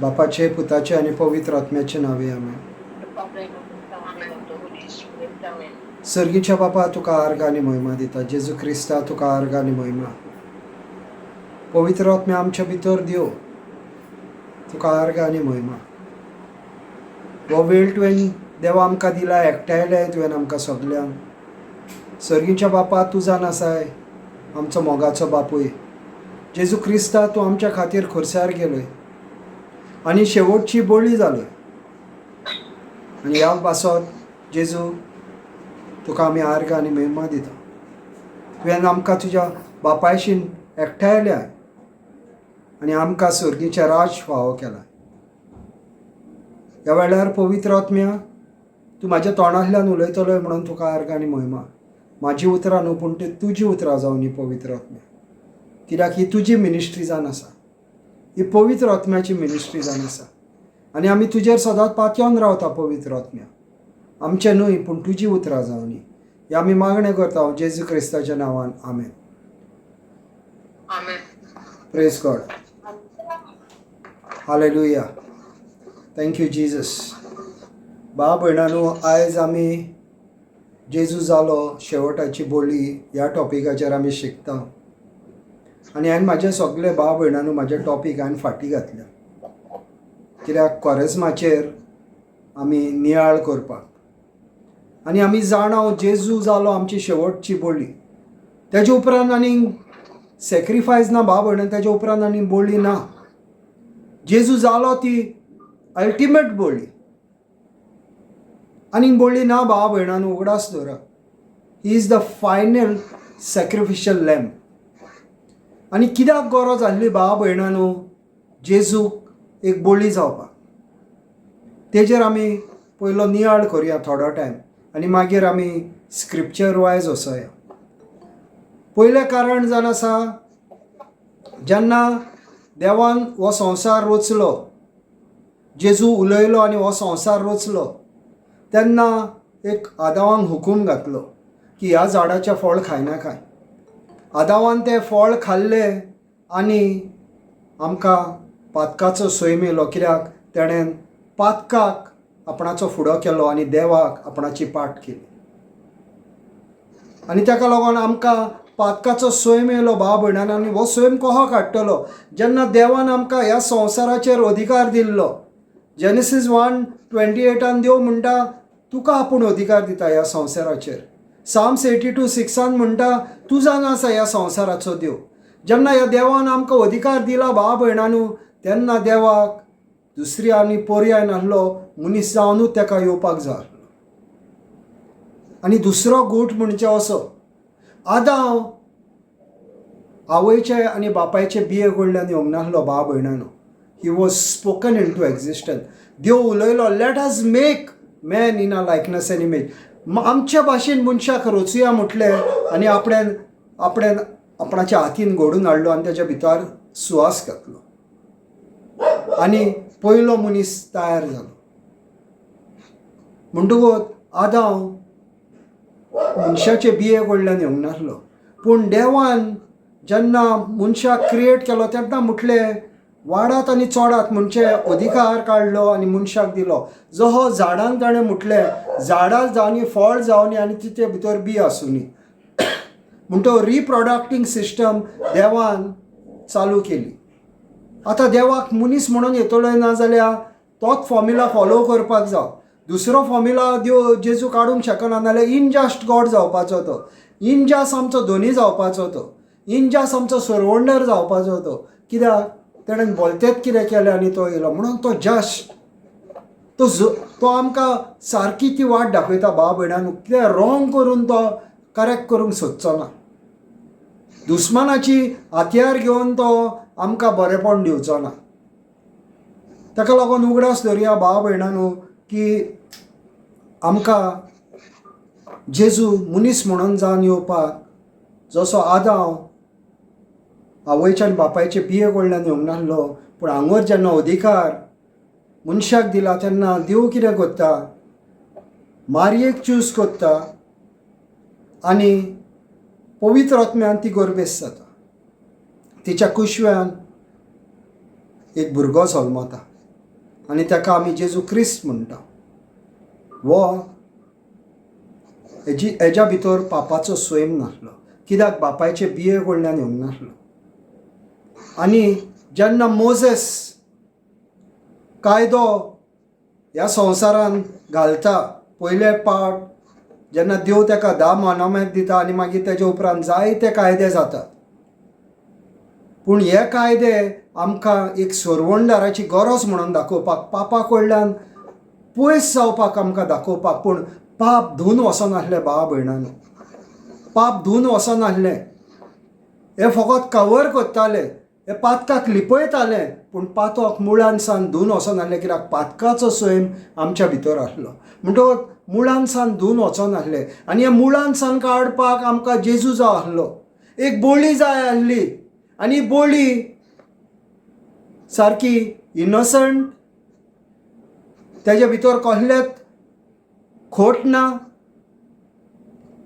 बापाचे, पुताचे आणि पवित्र आत्म्याचे नावे आमेन. सर्गीच्या बापा तुका आर्ग आनी महिमा दिता. जेजू क्रिस्ता तुका आर्ग आनी महिमा. पवित्र आत्म्या आमच्या भितर देव तुका आर्ग आनी महिमा. हो वेळ तुवें देवा आमकां दिला, एकठांयले तुवें आमकां सगल्यांक. सर्गीच्या बापा तूं जाण आसाय आमचो मोगाचो बापूय. जेजू क्रिस्ता तूं आमच्या खातीर खुर्सार गेलोय आनी शेवटची बळी जालोय. आनी ह्या पासत जेजू तुका आमी आर्ग आनी महिमा दिता. तुवें आमकां तुज्या बापायशीन एकठांयल्या आनी आमकां सर्गीचें राज फावो केला. ह्या वेळार पवित्र आत्म्या तूं म्हाज्या तोंडांतल्यान उलयतलोय म्हणून तुका आर्ग आनी महिमा. म्हाजी उतरां न्हू पूण ती तुजी उतरां जावं न्ही पवित्र आत्म्या. कित्याक ही तुजी मिनिस्ट्री जावन आसा, ही पवित्र आत्म्याची मिनिस्ट्री जावन आसा. आनी आमी तुजेर सदांच पातयेवन रावता पवित्र आत्म्या. आमचें न्हय पूण तुजी उतरां जावं न्ही हें आमी मागणें करता हांव जेजू क्रिस्ताच्या नांवान. Amen. Praise God. Hallelujah. Thank you Jesus. बा भयणांनो, आयज आमी जेजू जालो शेवटाची बळी ह्या टॉपिकाचेर आमी शिकता. आनी हांवें म्हाजे सगळे बा भयणांनो म्हाजे टॉपीक हांवें फाटीं घातल्या. कित्याक कॉरेजमाचेर आमी नियाळ करपाक आनी आमी जाणाव जेजू जालो आमची शेवटची बळी. तेजे उपरांत आनीक सॅक्रिफायस ना बा भयणां. तेजे उपरांत आनी बळी ना. जेजू जालो ती अल्टिमेट बळी. आनीक बळी ना बा भयणांनो. उगडास दवरा. He is the final sacrificial lamb. आनी कित्याक गरज आसली बा भयणांनो जेजूक एक बळी जावपाक. तेजेर आमी पयलो नियाळ करुया थोडो टायम आनी मागीर आमी स्क्रिप्चर वायज वचोया. पयलें कारण जावन आसा, जेन्ना देवान हो संवसार रचलो, जेजू उलयलो आनी हो संवसार रचलो, तेन्ना एक आदावांक हुकूम घातलो की ह्या झाडाचें फळ खायनाकाय. आदावान तें फळ खाल्लें आनी आमकां पातकाचो सैम येयलो. कित्याक तेणें पातकाक आपणाचो फुडो केलो आनी देवाक आपणाची पाट केली. आनी ताका लागून आमकां पातकाचो सैम येयलो बा भयणांनो. आनी हो सैम कसो काडटलो? जेन्ना देवान आमकां ह्या संवसाराचेर अधिकार दिल्लो. जेनेसीस 1:28 देव म्हणटा तुका आपूण अधिकार दिता ह्या संवसाराचेर. साम्स 82:6 म्हणटा तूं जावन आसा ह्या संवसाराचो देव. जेन्ना ह्या देवान आमकां अधिकार दिला बा भयणांनो, तेन्ना देवाक दुसरी आनी पर्याय नासलो, मनीस जावनूच ताका येवपाक जाय. आनी दुसरो गूट म्हणजे असो, आदाव आवयचे आनी बापायचे बिये कडल्यान येवंक नासलो बा भयणांनो. ही वॉज स्पोकन इन टू एक्झिस्टन्स. देव उलयलो, let us make man in a likeness and image. आमच्या भाशेन मनशाक रचुया म्हटलें आनी आपणाच्या हातीन घडून हाडलो आनी तेच्या भितर सुवास घातलो आनी पयलो मनीस तयार जालो. म्हणटकूच आदाव मनशाचे बिये कडल्यान येवंक नासलो. पूण देवान जेन्ना मनशाक क्रिएट केलो तेन्ना म्हटलें वाडात आनी चोडात म्हणजे अधिकार काडलो आनी मनशाक दिलो. जसो झाडांक ताणें म्हटलें झाडां जावनी, फळ जावनी आनी तिचे भितर बी आसूनी. म्हणटो रिप्रोडक्टींग सिस्टम देवान चालू केली. आतां देवाक मनीस म्हणून येतलो ना जाल्यार तोच फॉर्म्युला फॉलो करपाक जाय. दुसरो फॉर्म्युला देव जेजू काडूंक शकना. नाल्यार इनजस्ट गॉड जावपाचो तो. इनजस्ट आमचो धनी जावपाचो तो. इनजस्ट आमचो सर्वंडर जावपाचो तो. कित्याक तेणें बोलतेच कितें केलें आनी तो येयलो. म्हणून तो जस्ट तो आमकां सारकी ती वाट दाखयता बा भयणांनो. कितें रॉंग करून तो करेक्ट करूंक सोदचो ना. दुस्मानाची हातयार घेवन तो आमकां बरेपण दिवचो ना. ताका लागून उगडास धरया बा भयणांनो की आमकां जेजू मनीस म्हणून जावन येवपाक, जसो आदाव आवयच्या आनी बापायचे बिये कडल्यान येवंक नासलो, पूण हांगर जेन्ना अधिकार मनशाक दिला तेन्ना देव कितें करता? मारयेक चूज करता आनी पवित्र आत्म्यान ती गरबेस जाता. तिच्या कुशव्यान एक भुरगो जल्मता. आनी ताका आमी जेजू क्रिस्त म्हणटा. वो हेज्या भितर पापाचो स्वयं नासलो, कित्याक बापायचे बिये कडल्यान येवंक नासलो. आनी जेन्ना मोजेस कायदो ह्या संवसारान घालता पयले पावट, जेन्ना देव ताका 10 मानमेंट दिता आनी मागीर तेजे उपरांत जायते कायदे जातात. पूण हे कायदे आमकां एक सोरवणदाराची गरज म्हणून दाखोवपाक, पापा कडल्यान पयस जावपाक आमकां दाखोवपाक. पूण पाप धुवन वचनासलें भावा भयणांनो, पाप धुवन वचनासलें. हे फकत कवर करताले, हे पातकाक लिपयताले, पूण पातक मुळान सावन धुवन वचनासलें, कित्याक पातकाचो स्वयं आमच्या भितर आसलो. म्हणटकच मुळान सावन धुवन वचनासलें. आनी हे मुळान सावन काडपाक आमकां जेजू जाय आसलो, एक बोळी जाय आसली. आनी बोळी सारकी इनोसंट, तेजे भितर कसलेंच खोट ना,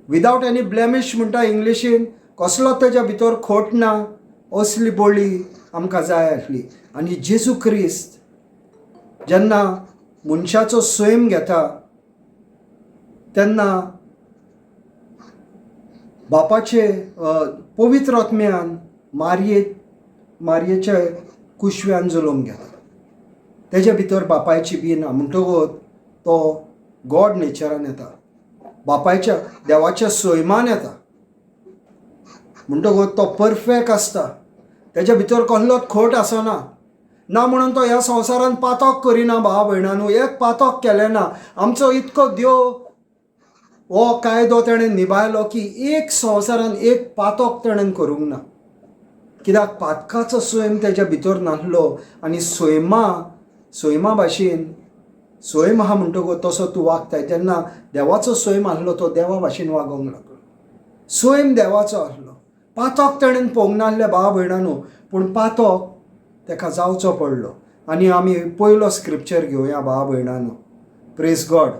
विदावट एनी ब्लेमिश म्हणटा इंग्लिशीन, कसलोच तेज्या भितर खोट ना, असली बोळी आमकां जाय आसली. आनी जेजू क्रिस्त जेन्ना मनशाचो स्वयं घेता तेन्ना बापाचे पवित्र आत्म्यान मारयेच्या कुशव्यान जुळोवंक घेता. तेजे भितर बापायची बी ना, म्हणटकच तो गॉड नेचरान येता, बापायच्या देवाच्या स्वयमान येता. म्हणटकच तो परफेक्ट आसता, तेज्या भितर कसलोच खोट आसना. ना म्हणून तो ह्या संवसारान पातक करिना भावा भयणांनो, एक पातक केलें ना. आमचो इतको देव हो कायदो तेणें निभायलो की एक संवसारान एक पातक तेणें करूंक ना, कित्याक पातकाचो स्वयं तेज्या भितर नासलो. आनी स्वयमा भाशेन स्वयं आहा म्हणटकच तसो तूं वागताय. जेन्ना देवाचो स्वयं आसलो तो देवा भाशेन वागोंक लागलो, स्वयं देवाचो आसलो. पातक तेणें पळोवंक नासलें भावा भयणांनो, पूण पातक ताका जावचो पडलो. आनी आमी पयलो स्क्रिप्चर घेवया भावा भयणांनो. Praise God,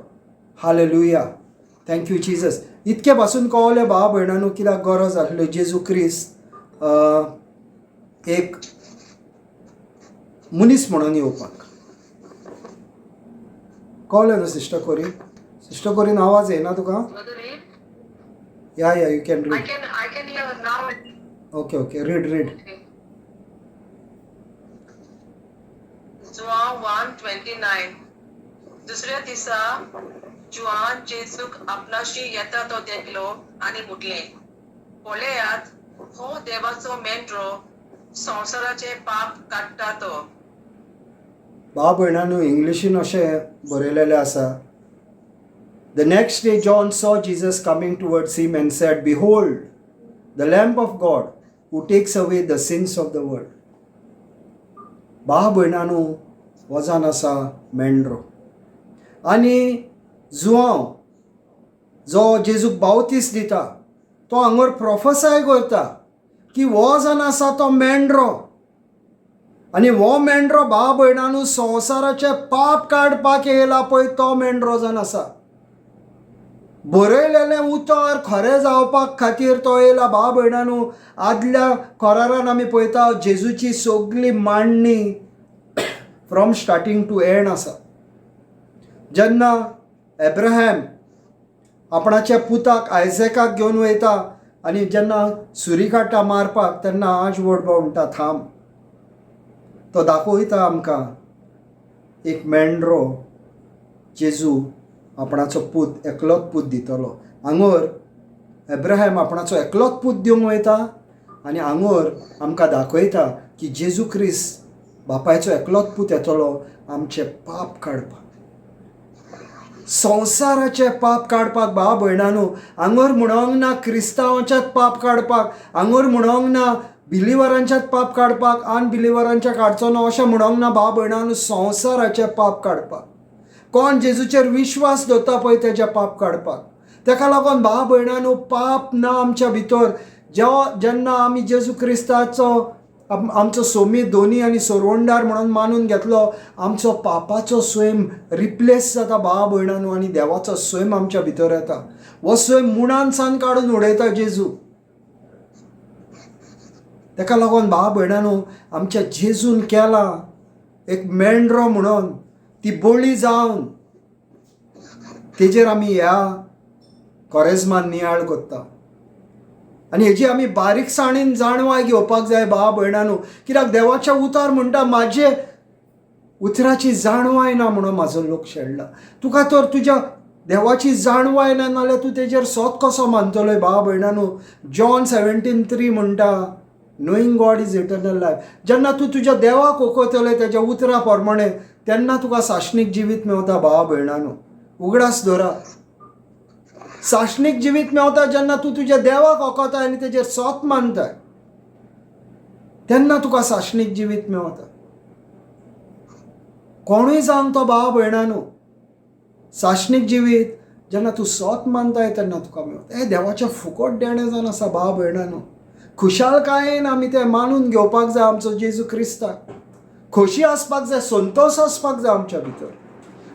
hallelujah, thank you Jesus. इतके पासून कळलें भावा भयणांनो कित्याक गरज आसली जेजू क्रिस्त एक मनीस म्हणून येवपाक. कळलें न्हू सिस्टर कोरी? सिस्टर कोरीन आवाज येना तुका? या you can read. I can hear now. Okay read. Joan 1:29. दुसऱ्या दिसा जुआन जेजूक आपणाशी येता तो देखलो आनी म्हटलें, पळयात, हो देवाचो मेंढरो, संवसाराचे पाप काडटा तो. भाव भयणांनो, इंग्लिशीन अशें बरयलेलें आसा. The next day John saw Jesus coming towards him and said, Behold, the Lamb of God who takes away the sins of the world. भाव भयणांनो, वजान आसा मेंढरो. आनी जुआंव जो जेजूक बावतीस दिता तो हांगर प्रोफेसाय करता की हो जावन आसा तो मेंढरो. आनी हो मेंढरो भाव भयणांनो संवसाराचे पाप काडपाक येयला पळय तो मेंढरो जावन आसा. बरयलेलें उतर खरें जावपाक खातीर तो येयला भाव भयणांनो. आदल्या करारान आमी पळयता जेजूची सगळी मांडणी फ्रॉम स्टार्टींग टू एंड आसा. जेन्ना एब्राहम आपणाच्या पुताक आयझॅकाक घेवन वयता आनी जेन्ना सुरी काडटा मारपाक तेन्ना आज वडबा म्हणटा थांब. तो दाखयता आमकां एक मेंढरो जेजू आपणाचो पूत एकलोच पूत दितलो. हांगर एब्राहम आपणाचो एकलोच पूत दिवंक वयता आनी हांगर आमकां दाखयता की जेजू क्रिस्त बापायचो एकलोच पूत येतलो आमचे पाप काडपाक, संवसाराचे पाप काडपाक. भाव भयणांनो, हांगर म्हणोंक ना क्रिस्तांवांचेच पाप काडपाक, हांगर म्हणोंक ना बिलिवरांचेच पाप काडपाक, अनबिलिवरांचे काडचो ना अशें म्हणोंक ना भाव भयणांनो. संवसाराचे पाप काडपाक, कोण जेजूचेर विश्वास दवरता पळय तेजे पाप काडपाक. ताका लागून भाव भयणांनो पाप ना आमच्या भितर. जेन्ना आमी जेजू क्रिस्ताचो आमचो सोमी दोनी आनी सोरवणदार म्हणून मानून घेतलो, आमचो पापाचो स्वयं रिप्लेस जाता भाव भयणांनो आनी देवाचो स्वयं आमच्या भितर येता. हो स्वयं मुळान सावन काडून उडयता जेजू. ताका लागून भाव भयणांनो आमच्या जेजून केला एक मेंढरो म्हणून ती बोळी जावन तेजेर आमी ह्या कोरेजमान नियाळ कोत्ता. आनी हेजी आमी बारीकसाणेन जाणवाय घेवपाक जाय भावा भयणांनो. कित्याक देवाच्या उतार म्हणटा म्हाजे उतराची जाणवाय ना म्हणून म्हाजो लोक शेणला. तुका तर तुज्या देवाची जाणवाय ना नाल्यार तूं तेजेर सोत कसो मानतलो भावा भयणांनो. जॉन 17:3 म्हणटा knowing God is eternal life. जेन्ना तूं तुज्या देवाक ओकयतले तेज्या उतरा प्रमाणे तेन्ना तुका साश्णीक जिवीत मेवता भावा भयणांनो. उगडास दवरा. साश्णीक जिवीत मेवता जेन्ना तूं तुज्या देवाक ओकोताय आनी तेजेर सोत मानताय तेन्ना तुका साश्णीक जिवीत मेवता. कोणूय जावं तो भावा भयणांनो, साश्णीक जिवीत जेन्ना तूं सोत मानताय तेन्ना तुका मेवता. हें देवाचें फुकट देणें जावन आसा भावा भयणांनो. खुशालकायेन आमी तें मानून घेवपाक जाय आमचो जेजू क्रिस्ताक. खोशी आसपाक जाय, संतोश आसपाक जाय आमच्या भितर.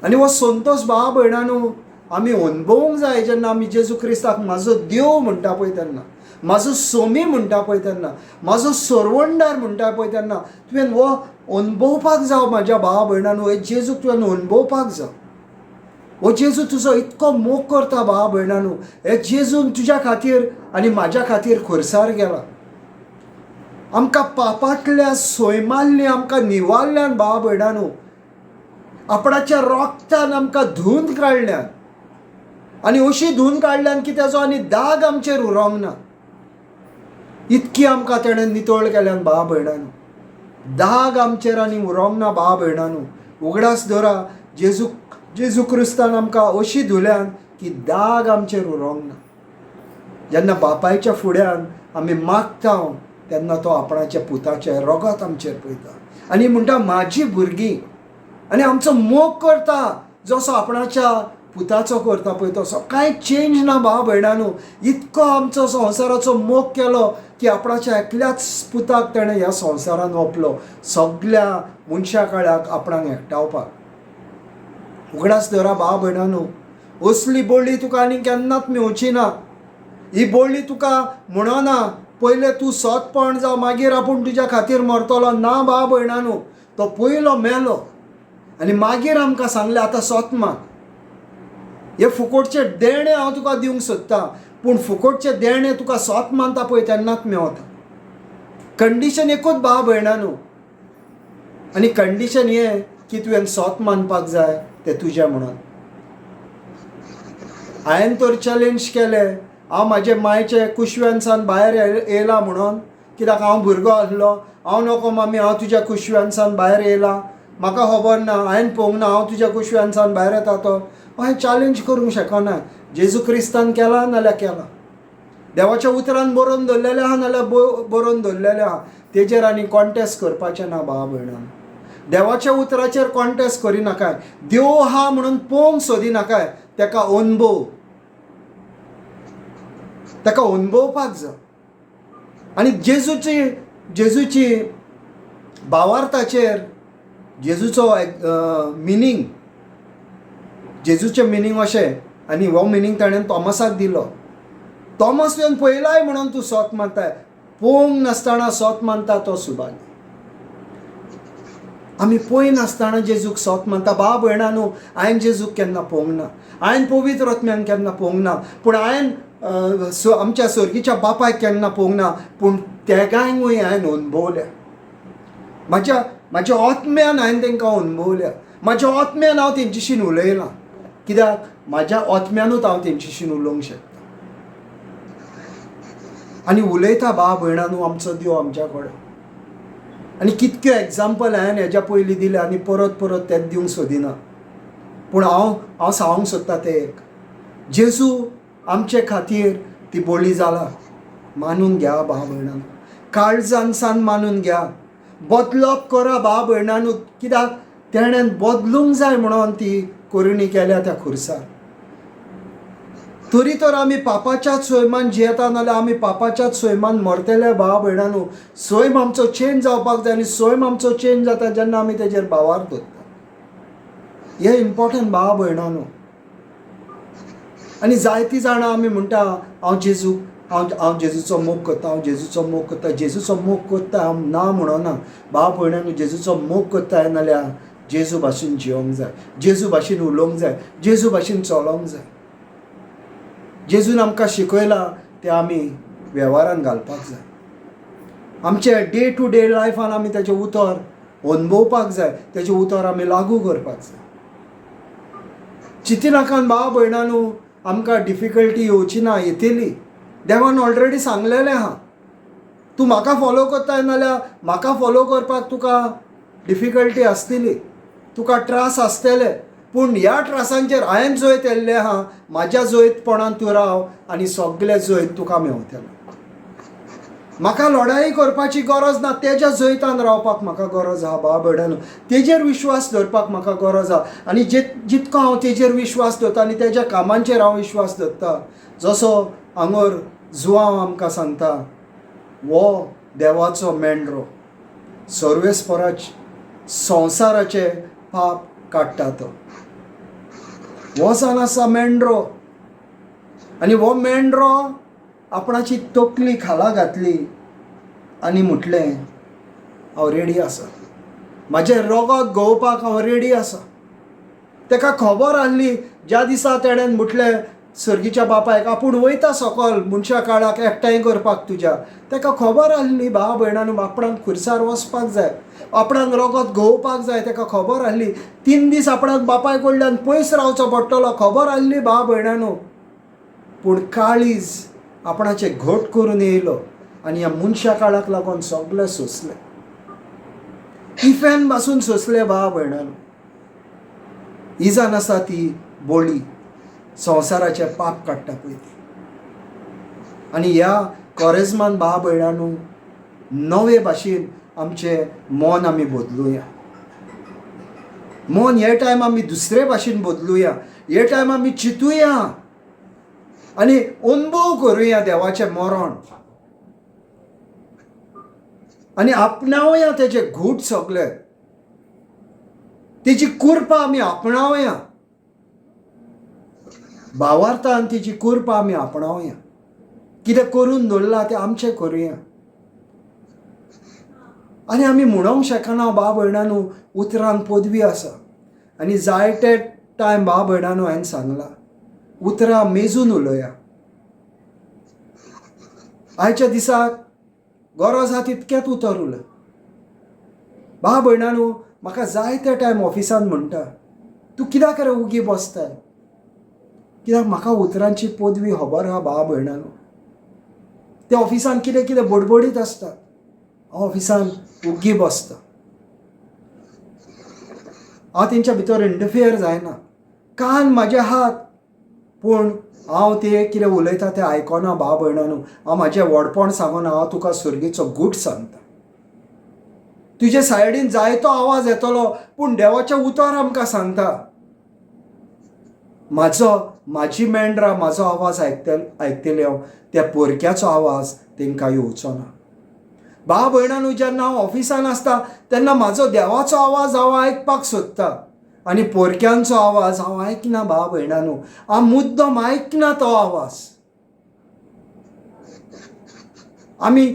आनी हो संतोश भावा भयणांनो आमी अनुभवूंक जाय जेन्ना आमी जेजू क्रिस्ताक म्हाजो देव म्हणटा पळय तेन्ना, म्हाजो सोमी म्हणटा पळय तेन्ना, म्हाजो सरवंडार म्हणटा पळय तेन्ना तुवें हो अनुभवपाक जावं म्हाज्या भावा भयणांनो. हे जेजूक तुवें अनुभवपाक जाय. हो जेजू तुजो इतको मोग करता भावा भयणांनो. हे जेजून तुज्या खातीर आनी म्हाज्या खातीर खुरसार गेला. आमकां पापांतल्या सोयमाल्ली आमकां निवारल्यान भावा भयणांनो. आपणाच्या रोगतान आमकां धुवन काडल्यान आनी अशी धुवन काडल्यान की तेजो आनी दाग आमचेर उरोंक ना. इतकी आमकां तेणें नितळ केल्यान भावा भयणांनो. दाग आमचेर आनी उरोंक ना भावा भयणांनो. उगडास दवरा. जेजू क्रिस्तान आमकां अशी धुल्यान की दाग आमचेर उरोंक ना. जेन्ना बापायच्या फुड्यान आमी मागता तेन्ना तो आपणाच्या पुताचे रोगात आमचेर पळयता आनी म्हणटा म्हाजी भुरगीं. आनी आमचो मोग करता जसो आपणाच्या पुताचो करता पळय तसो. कांय चेंज ना भावा भयणांनो. इतको आमचो संवसाराचो मोग केलो की आपणाच्या एकल्याच पुताक तेणें ह्या संवसारान ओपलो सगळ्या मनशा काळाक आपणाक एकटावपाक. उगडास दवरा भावा भयणांनो. असली बोळी तुका आनी केन्नाच मेवची ना. ही बोळी तुका म्हणना पयले तूं सोतपण जावं मागीर आपूण तुज्या खातीर मरतलो. ना भावा भयणांनो. तो पयलो मेलो आनी मागीर आमकां सांगलें आतां सोत मान. हे फुकटचे देणे हांव तुका दिवंक सोदतां पूण फुकटचे देणे तुका सोत मानता पळय तेन्नाच मेवता. कंडिशन एकूच भावा भयणांनो. आनी कंडिशन हें की तुवें सोत मानपाक जाय तें तुजें म्हणून. हांवें तर चॅलेंज केलें. हांव म्हाजे मायचे कुशव्यान सावन भायर येयला म्हणून. कित्याक हांव भुरगो आसलो. हांव नोको मामी हांव तुज्या कुशव्यान सावन भायर येयला. म्हाका खबर ना, हांवें पळोवंक ना हांव तुज्या कुशव्यान सावन भायर येता तो. हांवें चॅलेंज करूंक शकना. जेजू क्रिस्तान केला नाल्यार केला. देवाच्या उतरान बरोवन दवरलेलें आहा नाल्यार बरोवन दवरलेलें आहा. तेजेर आनी कॉन्टेस्ट करपाचें ना भावा भयणांनो. देवाच्या उतराचेर कॉन्टेस्ट करिनाकाय. देव आहा म्हणून पळोवंक सोदिनाकाय. तेका अनुभवपाक जाय. आनी जेजूची भावार्थाचेर जेजूचो मिनींग, जेजूचें मिनींग अशें आनी हो मिनींग ताणें तोमासाक दिलो. तोमास तुवें पयलाय म्हणून तूं सोत मानताय. पळोवंक नासतना सोत मानता तो सुभाग. आमी पळय नासतना जेजूक सोत मानता. भावा भयणांनो हांवें जेजूक केन्ना पळोवंक ना. हांवें पवित्र आत्म्यान केन्ना पळोवंक ना. पूण हांवें आमच्या सर्गीच्या बापायक केन्ना पळोवंक ना. पूण तेगांय हांवें अनुभवल्या. म्हाज्या आत्म्यान हांवें तांकां अनुभवल्या. म्हाज्या आत्म्यान हांव तेंच्याशीन उलयलां. कित्याक म्हाज्या आत्म्यानूच हांव तेंच्याशीन उलोवंक शकता. आनी उलयता भावा भयणांनो आमचो देव आमच्या कडेन. आनी कितके एग्जाम्पल हांवें हेज्या पयलीं दिले आनी परत परत तेच दिवंक सोदिना. पूण हांव सांगूंक सोदतां तें एक. जेजू आमचे खातीर ती बोळी जाला. मानून घ्या भावा भयणांनो. काळजान सान मानून घ्या. बदलप करा भावा भयणांनो. कित्याक तेणें बदलूंक जाय म्हणून ती कोरुणी केल्या त्या खुर्सार. तरी तर आमी पापाच्याच सोयमान जियेता नाल्यार आमी पापाच्याच सोयमान मरतले भावा भयणांनो. सोयम आमचो चेंज जावपाक जाय आनी सोयम आमचो चेंज जाता जेन्ना आमी तेजेर भावार दवरता. हें इम्पॉर्टंट भावा भयणांनो. आनी जायतीं जाणां आमी म्हणटा हांव जेजूचो मोग करता, हांव जेजूचो मोग करता. जेजूचो मोग करता हांव ना म्हणना. भावा भयणांनो जेजूचो मोग करता नाल्यार जेजू भाशेन जिवंक जाय, जेजू भाशेन उलोवंक जाय, जेजू भाशेन चलोवंक जाय. जेजून आमकां शिकयलां तें आमी वेव्हारान घालपाक जाय. आमचे डे टू डे लायफान आमी तेजें उतर अनुभवपाक जाय, तेजें उतर आमी लागू करपाक जाय. चिंतिनाकान भाव भयणांनो, आमकां डिफिकल्टी येवची ना, येतली. देवान ऑलरेडी सांगलेलें आहा. तूं म्हाका फॉलो करता नाल्यार म्हाका फॉलो करपाक तुका डिफिकल्टी आसतली, तुका त्रास आसतले. पूण ह्या त्रासांचेर हांवें जैत येल्लें आहा. म्हाज्या जैतपणान तूं राव आनी सगळे जैत तुका मेवतले. म्हाका लढाई करपाची गरज ना, तेज्या जैतान रावपाक म्हाका गरज आहा भाव भयणांनो. तेजेर विश्वास दवरपाक म्हाका गरज आहा. आनी जितको हांव तेजेर विश्वास दवरता आनी तेज्या कामांचेर हांव विश्वास दवरता, जसो हांगर जुआंव आमकां सांगता, वो देवाचो मेंढरो सर्वेस्पराचे संवसाराचे पाप काडटा तो. हो जावन आसा मेंढरो. आनी हो मेंढरो आपणाची तकली खाला घातली आनी म्हटलें, हांव रेडी आसा, म्हाजें रगत घोवपाक हांव रेडी आसा. ताका खबर आसली ज्या दिसा तेणें म्हटलें सर्गीच्या बापायक, आपूण वयता सकयल मनशा काळाक एकठांय करपाक तुज्या. ताका खबर आसली भाव भयणांनो, आपणाक खुर्सार वचपाक जाय, आपणाक रगत घोवपाक जाय. ताका खबर आसली 3 दीस आपणाक बापाय कडल्यान पयस रावचो पडटलो, खबर आसली भाव भयणांनो. पूण काळीज आपणाचे घट करून येयलो आनी ह्या मनशा काळाक लागून सगळें सोंसलें. इफेन पासून सोंसलें भाव भयणांनो. ही जावन आसा ती बोळी, संवसाराचे पाप काडटा पळय ती. आनी ह्या कॉरेजमान भाव भयणांनो, नवे भाशेन आमचें मन आमी बदलुया. मन हे टायम आमी दुसरे भाशेन बदलुया. हे टायम आमी चिंतुया आनी अनुभव करुया देवाचें मरण. आनी आपणावया तेजे घूट सगळे, तेजी कृपा आमी आपणावया. भावार्थान तेजी कृपा आमी आपणावया. कितें करून दवरलां तें आमचें करुया. आनी आमी म्हणोंक शकना भाव भयणांनो, उतरांक पदवी आसा. आनी जायते टायम भाव भयणांनो हांवें सांगलां, उतरां मेजून उलोवया. आयच्या दिसाक गरज आहा तितकेंच उतर उलय. भाव भयणांनो, म्हाका जायते टायम ऑफिसान म्हणटा, तूं कित्याक रे उगी बसताय? कित्याक म्हाका उतरांची पदवी खबर आहा भाव भयणांनो. ते ऑफिसान कितें कितें बडबडीत आसता, हांव ऑफिसान उग्गी बसता. हांव तेंच्या भितर इंटरफियर जायना. कान म्हाजे आहात, पूण हांव ते कितें उलयता तें आयकना भाव भयणांनो. हांव म्हाजें व्हडपण सांगून हांव तुका सुर्गेचो गूट सांगता. तुजे सायडीन जायतो आवाज येतलो, पूण देवाचें उतर आमकां सांगता, म्हाजी मेंढरां म्हाजो आवाज आयकतल्यो, त्या पोरक्याचो आवाज तांकां येवचो ना. भाव भयणांनो, जेन्ना हांव ऑफिसान आसता तेन्ना म्हाजो देवाचो आवाज हांव आयकपाक सोदता आनी पोरक्यांचो आवाज हांव आयकना भाव भयणांनो. हांव मुद्दम आयकना तो आवाज. आमी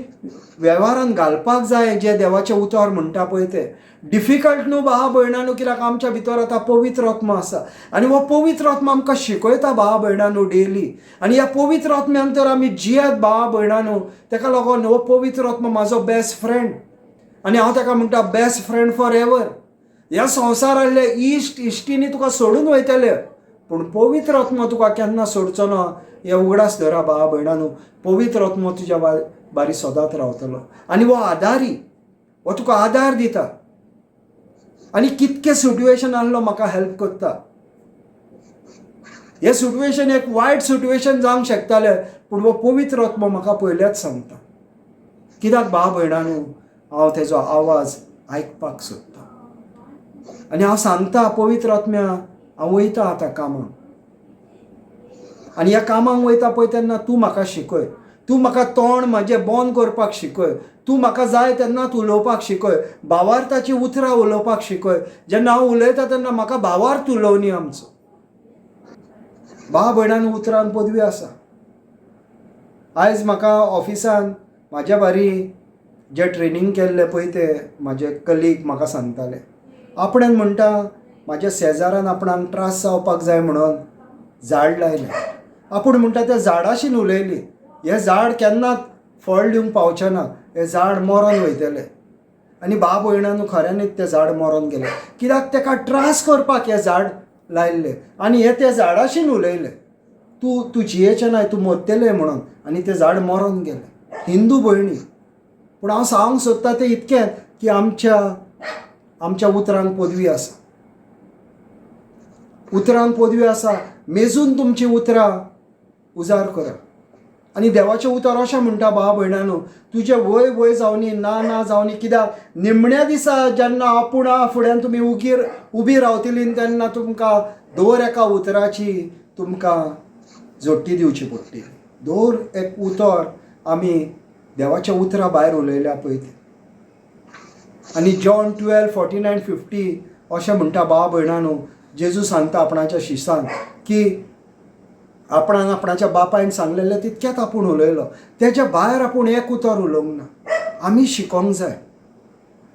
वेव्हारान घालपाक जाय जे देवाचें उतर म्हणटा पळय तें. डिफिकल्ट न्हू भाव भयणांनो, कित्याक आमच्या भितर आतां पवित्र आत्मा आसा आनी हो पवित्र आत्मा आमकां शिकयता भाव भयणांनो डेली. आनी ह्या पवित्र आत्म्यान तर आमी जियेत भाव भयणांनो. ताका लागून हो पवित्र आत्मा म्हाजो बेस्ट फ्रेंड आनी हांव ताका म्हणटा बेस्ट फ्रेंड फॉर एवर. ह्या संवसारांतले इश्टींनी तुका सोडून वयतले, पूण पवित्र आत्मा तुका केन्ना सोडचो ना हें उगडास धरा भाव भयणांनो. पवित्र आत्मा तुज्या बारी सदांच रावतलो आनी हो आदारी, हो तुका आदार दिता आनी कितके सिट्युएशन आहलो म्हाका हेल्प करता. हे सिट्युएशन एक वायट सिट्युएशन जावंक शकतालें, पूण हो पवित्र आत्मा म्हाका पयलेच सांगता. कित्याक भाव भयणांनो, हांव तेजो आवाज आयकपाक सोदता आनी हांव सांगता पवित्र आत्म्या, हांव वयता आतां कामाक आनी ह्या कामाक वयता पळय तेन्ना तूं म्हाका शिकय. तूं म्हाका तोंड म्हाजें बंद करपाक शिकय. तूं म्हाका जाय तेन्नाच उलोवपाक शिकय. भावार्थाची उतरां उलोवपाक शिकय. जेन्ना हांव उलयता तेन्ना म्हाका भावार्थ उलोवनी आमचो. भाव भयणांनो, उतरान पदवी आसा. आयज म्हाका ऑफिसान म्हाज्या बारी जे ट्रेनींग केल्ले पळय ते म्हाजे कलीग म्हाका सांगताले, आपणान म्हणटा म्हाज्या शेजारान आपणाक त्रास जावपाक जाय म्हणून झाड लायलें. आपूण म्हणटा त्या झाडाशीन उलयली, हें झाड केन्नाच फळ दिवंक पावचें ना, हें झाड मरोन वयतलें. आनी बाब भयणानू खऱ्यांनीच तें झाड मरोन गेलें, कित्याक ताका त्रास करपाक हें झाड लायल्लें. आनी हें त्या झाडाशीन उलयलें, तूं जियेचें नाय, तूं मरतलें म्हणून. आनी तें झाड मरोन गेलें. हिंदू भयणी, पूण हांव सांगूंक सोदतां तें इतकें की आमच्या उतरांक पदवी आसा. उतरांक पदवी आसा, मेजून तुमची उतरां उजार करा. आनी देवाचें उतर अशें म्हणटा भाव भयणांनो, तुजें वय वय जावनी ना जावनी, कित्याक निमण्या दिसा जेन्ना आपुणा फुड्यान तुमी उबी रावतलीं तेन्ना तुमकां दर एका उतराची तुमकां जोडटी दिवची पडटली. दर एक उतर आमी देवाच्या उतरा भायर उलयल्या पळय तें. आनी जॉन 12:49-50 अशें म्हणटा भाव भयणांनो, जेजू सांगता आपणाच्या शिश्यांक की आपणाक आपणाच्या बापायन सांगलेलें तितकेंच आपूण उलयलो, तेच्या भायर आपूण एक उतर उलोवंक ना. आमी शिकोंक जाय.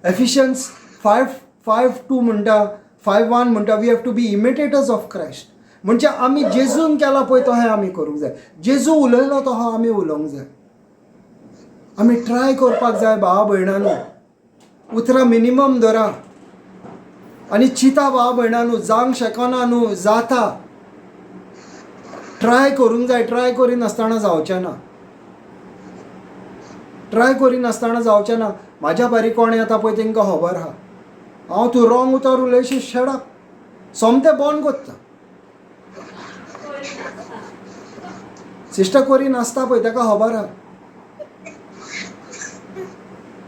एफिशियन्स 5:2 म्हणटा, 5:1 म्हणटा, we have to be imitators of Christ. म्हणजे आमी जेजून केला पळय तशें आमी करूंक जाय. जेजू उलयलो तसो आमी उलोवंक जाय. आमी ट्राय करपाक जाय भाव भयणांनो, उतरां मिनिमम धरा. आनी चिता भाव भयणांनो, जावंक शकना न्हू, जाता. ट्राय करूंक जाय. ट्राय करिनासतना जावचें ना. ट्राय करिनासतना जावचें ना. म्हाज्या बारी कोण येता पळय तांकां खबर आहा, हांव तूं रॉंग उतर उलयशी शेडप सोमतें बंद करता. सिस्टर करी नासता पळय ताका खबर आहा.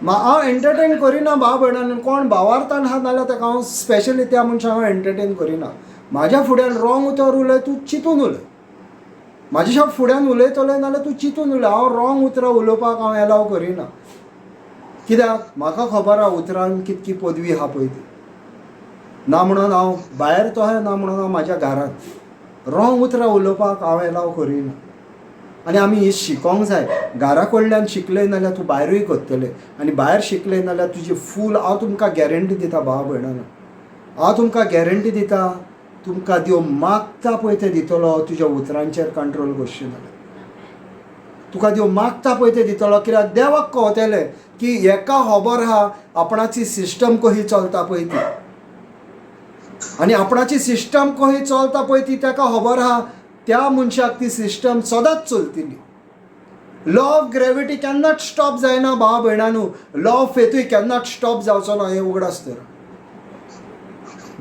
हांव एंटरटेन करिना भाव भयणांनो. कोण भावार्थान आहा नाल्यार ताका हांव स्पेशली त्या मनशाक हांव एंटरटेन करिना. म्हाज्या फुड्यान रॉंग उतर उलय, तूं चिंतून उलय. म्हाज्या फुड्यान उलयतलें नाल्यार तूं चिंतून उलय. हांव रॉंग उतरां उलोवपाक हांव एलाव करिना. कित्याक म्हाका खबर आहा उतरांक कितकी पदवी आहा पळय ती. ना म्हणून हांव भायर तोहें ना म्हणून हांव म्हाज्या घरांत रॉंग उतरां उलोवपाक हांव एलाव करिना. आनी आमी ही शिकोंक जाय. घरा कडल्यान शिकलें नाल्यार तूं भायरूय करतलें, आनी भायर शिकलें नाल्यार तुजी फूल, हांव तुमकां गॅरंटी दिता भाव भयणांनो, हांव तुमकां गॅरंटी दिता, तुमकां देव मागता पळय तें दितलो. तुज्या उतरांचेर कंट्रोल करचें नाल्यार तुका देव मागता पळय तें दितलो. कित्याक देवाक कळटलें की हेका खबर आहा आपणाची सिस्टम कशी चलता पळय ती. आनी आपणाची सिस्टम कशी चलता पळय ती ताका खबर आहा त्या मनशाक ती सिस्टम सदांच चलतली. लॉ ऑफ ग्रेविटी केन्नाच स्टॉप जायना भाव भयणांनो. लॉ ऑफ फेथूय केन्नाच स्टॉप जावचो ना, हें उगडास तर.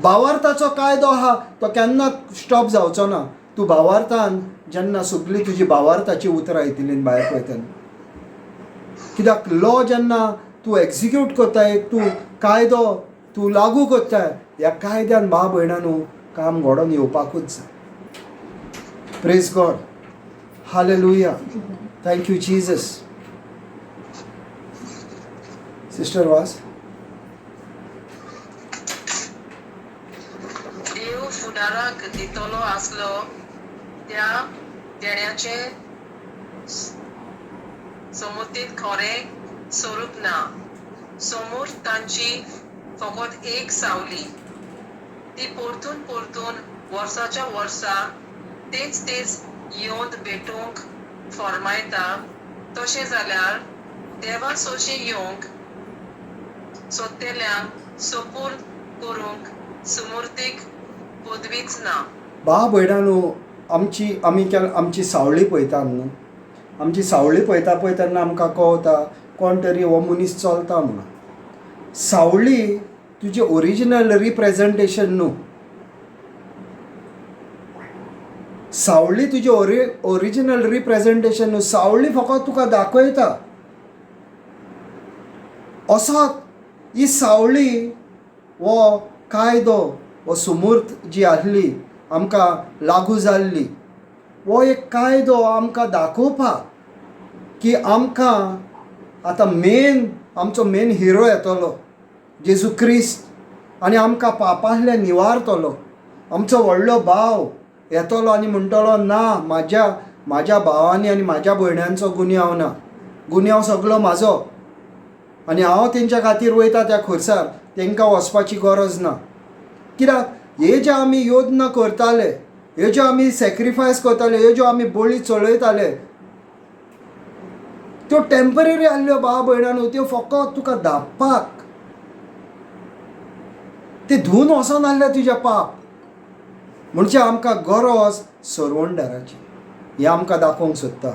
भावार्थाचो कायदो आहा तो केन्नाच स्टॉप जावचो ना. तूं भावार्थान जेन्ना सगळीं तुजी भावार्थाची उतरां येतलीं भायर पळय तेन्ना. कित्याक लॉ जेन्ना तूं एग्जिक्यूट करता, एक तूं कायदो तूं लागू करता, ह्या कायद्यान भाव भयणांनो काम घडोवन येवपाकूच जाय. Praise God. Hallelujah. Thank you Jesus. Sister वास. देव फुडाराक दितलो आसलो त्या देण्याचे समृद्धीत खरें स्वरूप ना. समोर तांची फकत एक सावली, ती परतून वर्साच्या वर्सा तेच येवन भेटूंक फरमायता. तशें जाल्यार देवा सोशी येवंक सोदतेल्यांक सुपूर्द करूंक समृद्धीक पदवीच ना. भाव भयणांनो, आमची सावळी पळयता न्हू, आमची सावळी पळयता पळय तेन्ना आमकां कळटा कोण तरी हो मनीस चलता म्हणून. सावळी तुजें ओरिजिनल रिप्रेझेंटेशन न्हू. सावळी तुजें ओरिजिनल रिप्रेझेंटेशन न्हू. सावळी फकत तुका दाखयता. असो ही सावळी हो कायदो हो सुमूर्त जी आसली आमकां लागू जाल्ली, हो एक कायदो आमकां दाखोवपाक की आमकां आतां आमचो मेन हिरो येतलो जेजू क्रिस्त, आनी आमकां पापांतल्यान निवारतलो. आमचो व्हडलो भाव येतलो आनी म्हणटलो ना, म्हाज्या भावांनी आनी म्हाज्या भयण्यांचो गुन्यांव ना, गुन्यांव सगळो म्हाजो. आनी हांव तेंच्या खातीर वयता त्या खुर्सार, तांकां वचपाची गरज ना. कित्याक हे जे आमी योजना करताले, ह्यो ज्यो आमी सॅक्रिफायस करताले, ह्यो ज्यो आमी बळी चलयताले, त्यो टेम्पररी आसल्यो भाव भयणांनो. त्यो फकत तुका धांपपाक, ते धुवन वचोन आसले तुजे पाप. म्हणजे आमकां गरज सरवंडाराची. हें आमकां दाखोवंक सोदता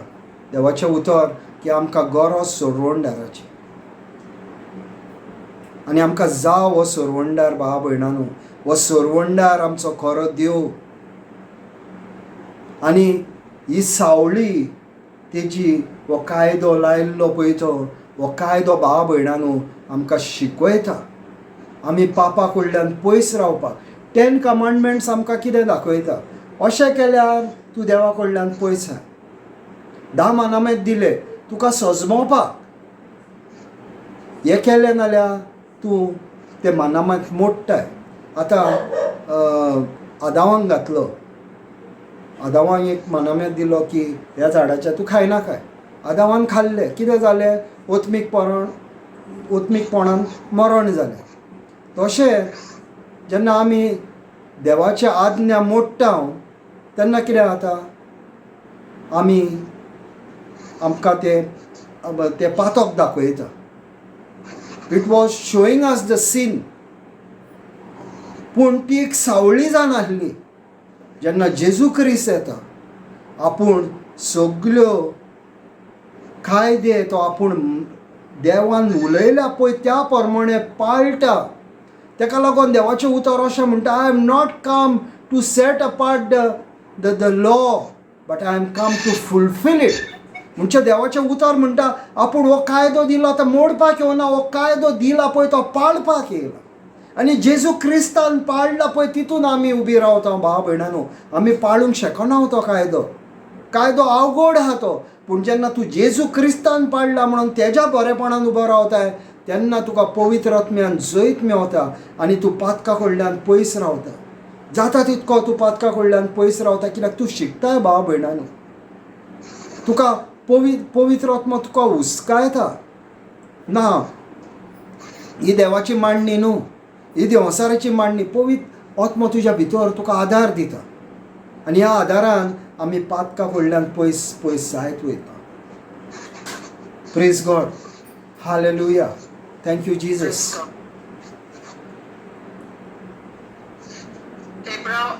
देवाचें उतर की आमकां गरज सरवंडाराची. आनी आमकां जाव हो सरवंडार भाव भयणांनो. हो सरवंडार आमचो खरो देव. आनी ही सावळी तेजी हो कायदो लायल्लो पळय तो, हो कायदो भाव भयणांनो आमकां शिकयता आमी पापा कडल्यान पयस रावपाक. 10 कमांडमेंट्स आमकां कितें दाखयता? अशें केल्यार तूं देवा कडल्यान पयस आसा. 10 मानामेंट दिले तुका सजमोवपाक. हें केलें नाल्यार तूं ते मानामेंट मोडटाय. आतां आदावांक घातलो, आदावांक एक मानामेंट दिलो की ह्या झाडाच्या तूं खायनाकाय. आदावान खाल्लें, कितें जालें? ओतमीकपणान मरण जालें. तशें जेन्ना आमी देवाची आज्ञा मोडटा तेन्ना कितें जाता? आमकां ते पातक दाखयता. It was showing us the sin. पूण ती एक सावळी जावन आसली. जेन्ना जेजू क्रिस्त येता, आपूण सगल्यो कायदे तो आपूण देवान उलयल्या पळय त्या प्रमाणे पाळटा. ताका लागून देवाचें उतर अशें म्हणटा, I am not come to set apart the law, but I am come to fulfil it. म्हणजे देवाचें उतर म्हणटा आपूण हो कायदो दिला तो मोडपाक येवना, हो कायदो दिला पळय तो पाळपाक येयला. आनी जेजू क्रिस्तान पाळला पळय तितून आमी उबी रावता भाव भयणांनो. आमी पाळूंक शकना तो कायदो अवघड आहा तो. पूण जेन्ना तूं जेजू क्रिस्तान पाळला म्हणून तेज्या बरेपणान उबो रावताय तेन्ना तुका पवित्र आत्म्यान जैत मेवता आनी तूं पातका कडल्यान पयस रावता. जाता तितको तूं पातका कडल्यान पयस रावता. कित्याक तूं शिकताय भाव भयणांनो. तुका पवित्र आत्मा तुका हुस्कायता ना. ही देवाची मांडणी न्हू, ही देवसाराची मांडणी. पवित्र आत्मा तुज्या भितर तुका आदार दिता आनी ह्या आदारान आमी पातका कडल्यान पयस जायत वयता. Praise God. Hallelujah. Thank you Jesus.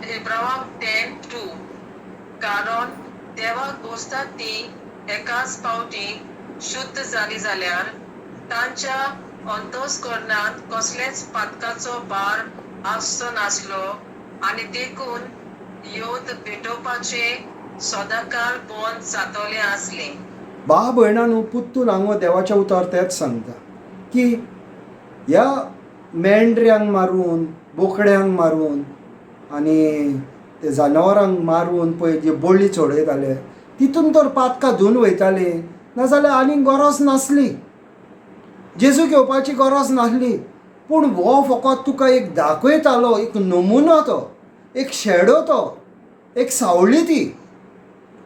हेब्रावांक 10:2 कारण देवाक दोस्तात ती एकाच पावटी शुद्ध जाली जाल्यार तांच्या अंतस्करणांत कसलेच पातकाचो भार आसचो नासलो आनी देखून योद भेटोवपाचे सदांकाळ बंद जातले आसले. भाव भयणांनो, पुत्तून हांगा देवाच्या उतर तेच सांगता की ह्या मेंढऱ्यांक मारून, बोकड्यांक मारून आनी ते जनावरांक मारून पळय जे बळी चडयताले तितून तर पातकां धुवन वयताली, नाजाल्यार आनीक गरज नासली. जेजू घेवपाची गरज नासली. पूण हो फकत तुका एक दाखयतालो, एक नमुनो तो, एक शेडो तो, एक सावळी ती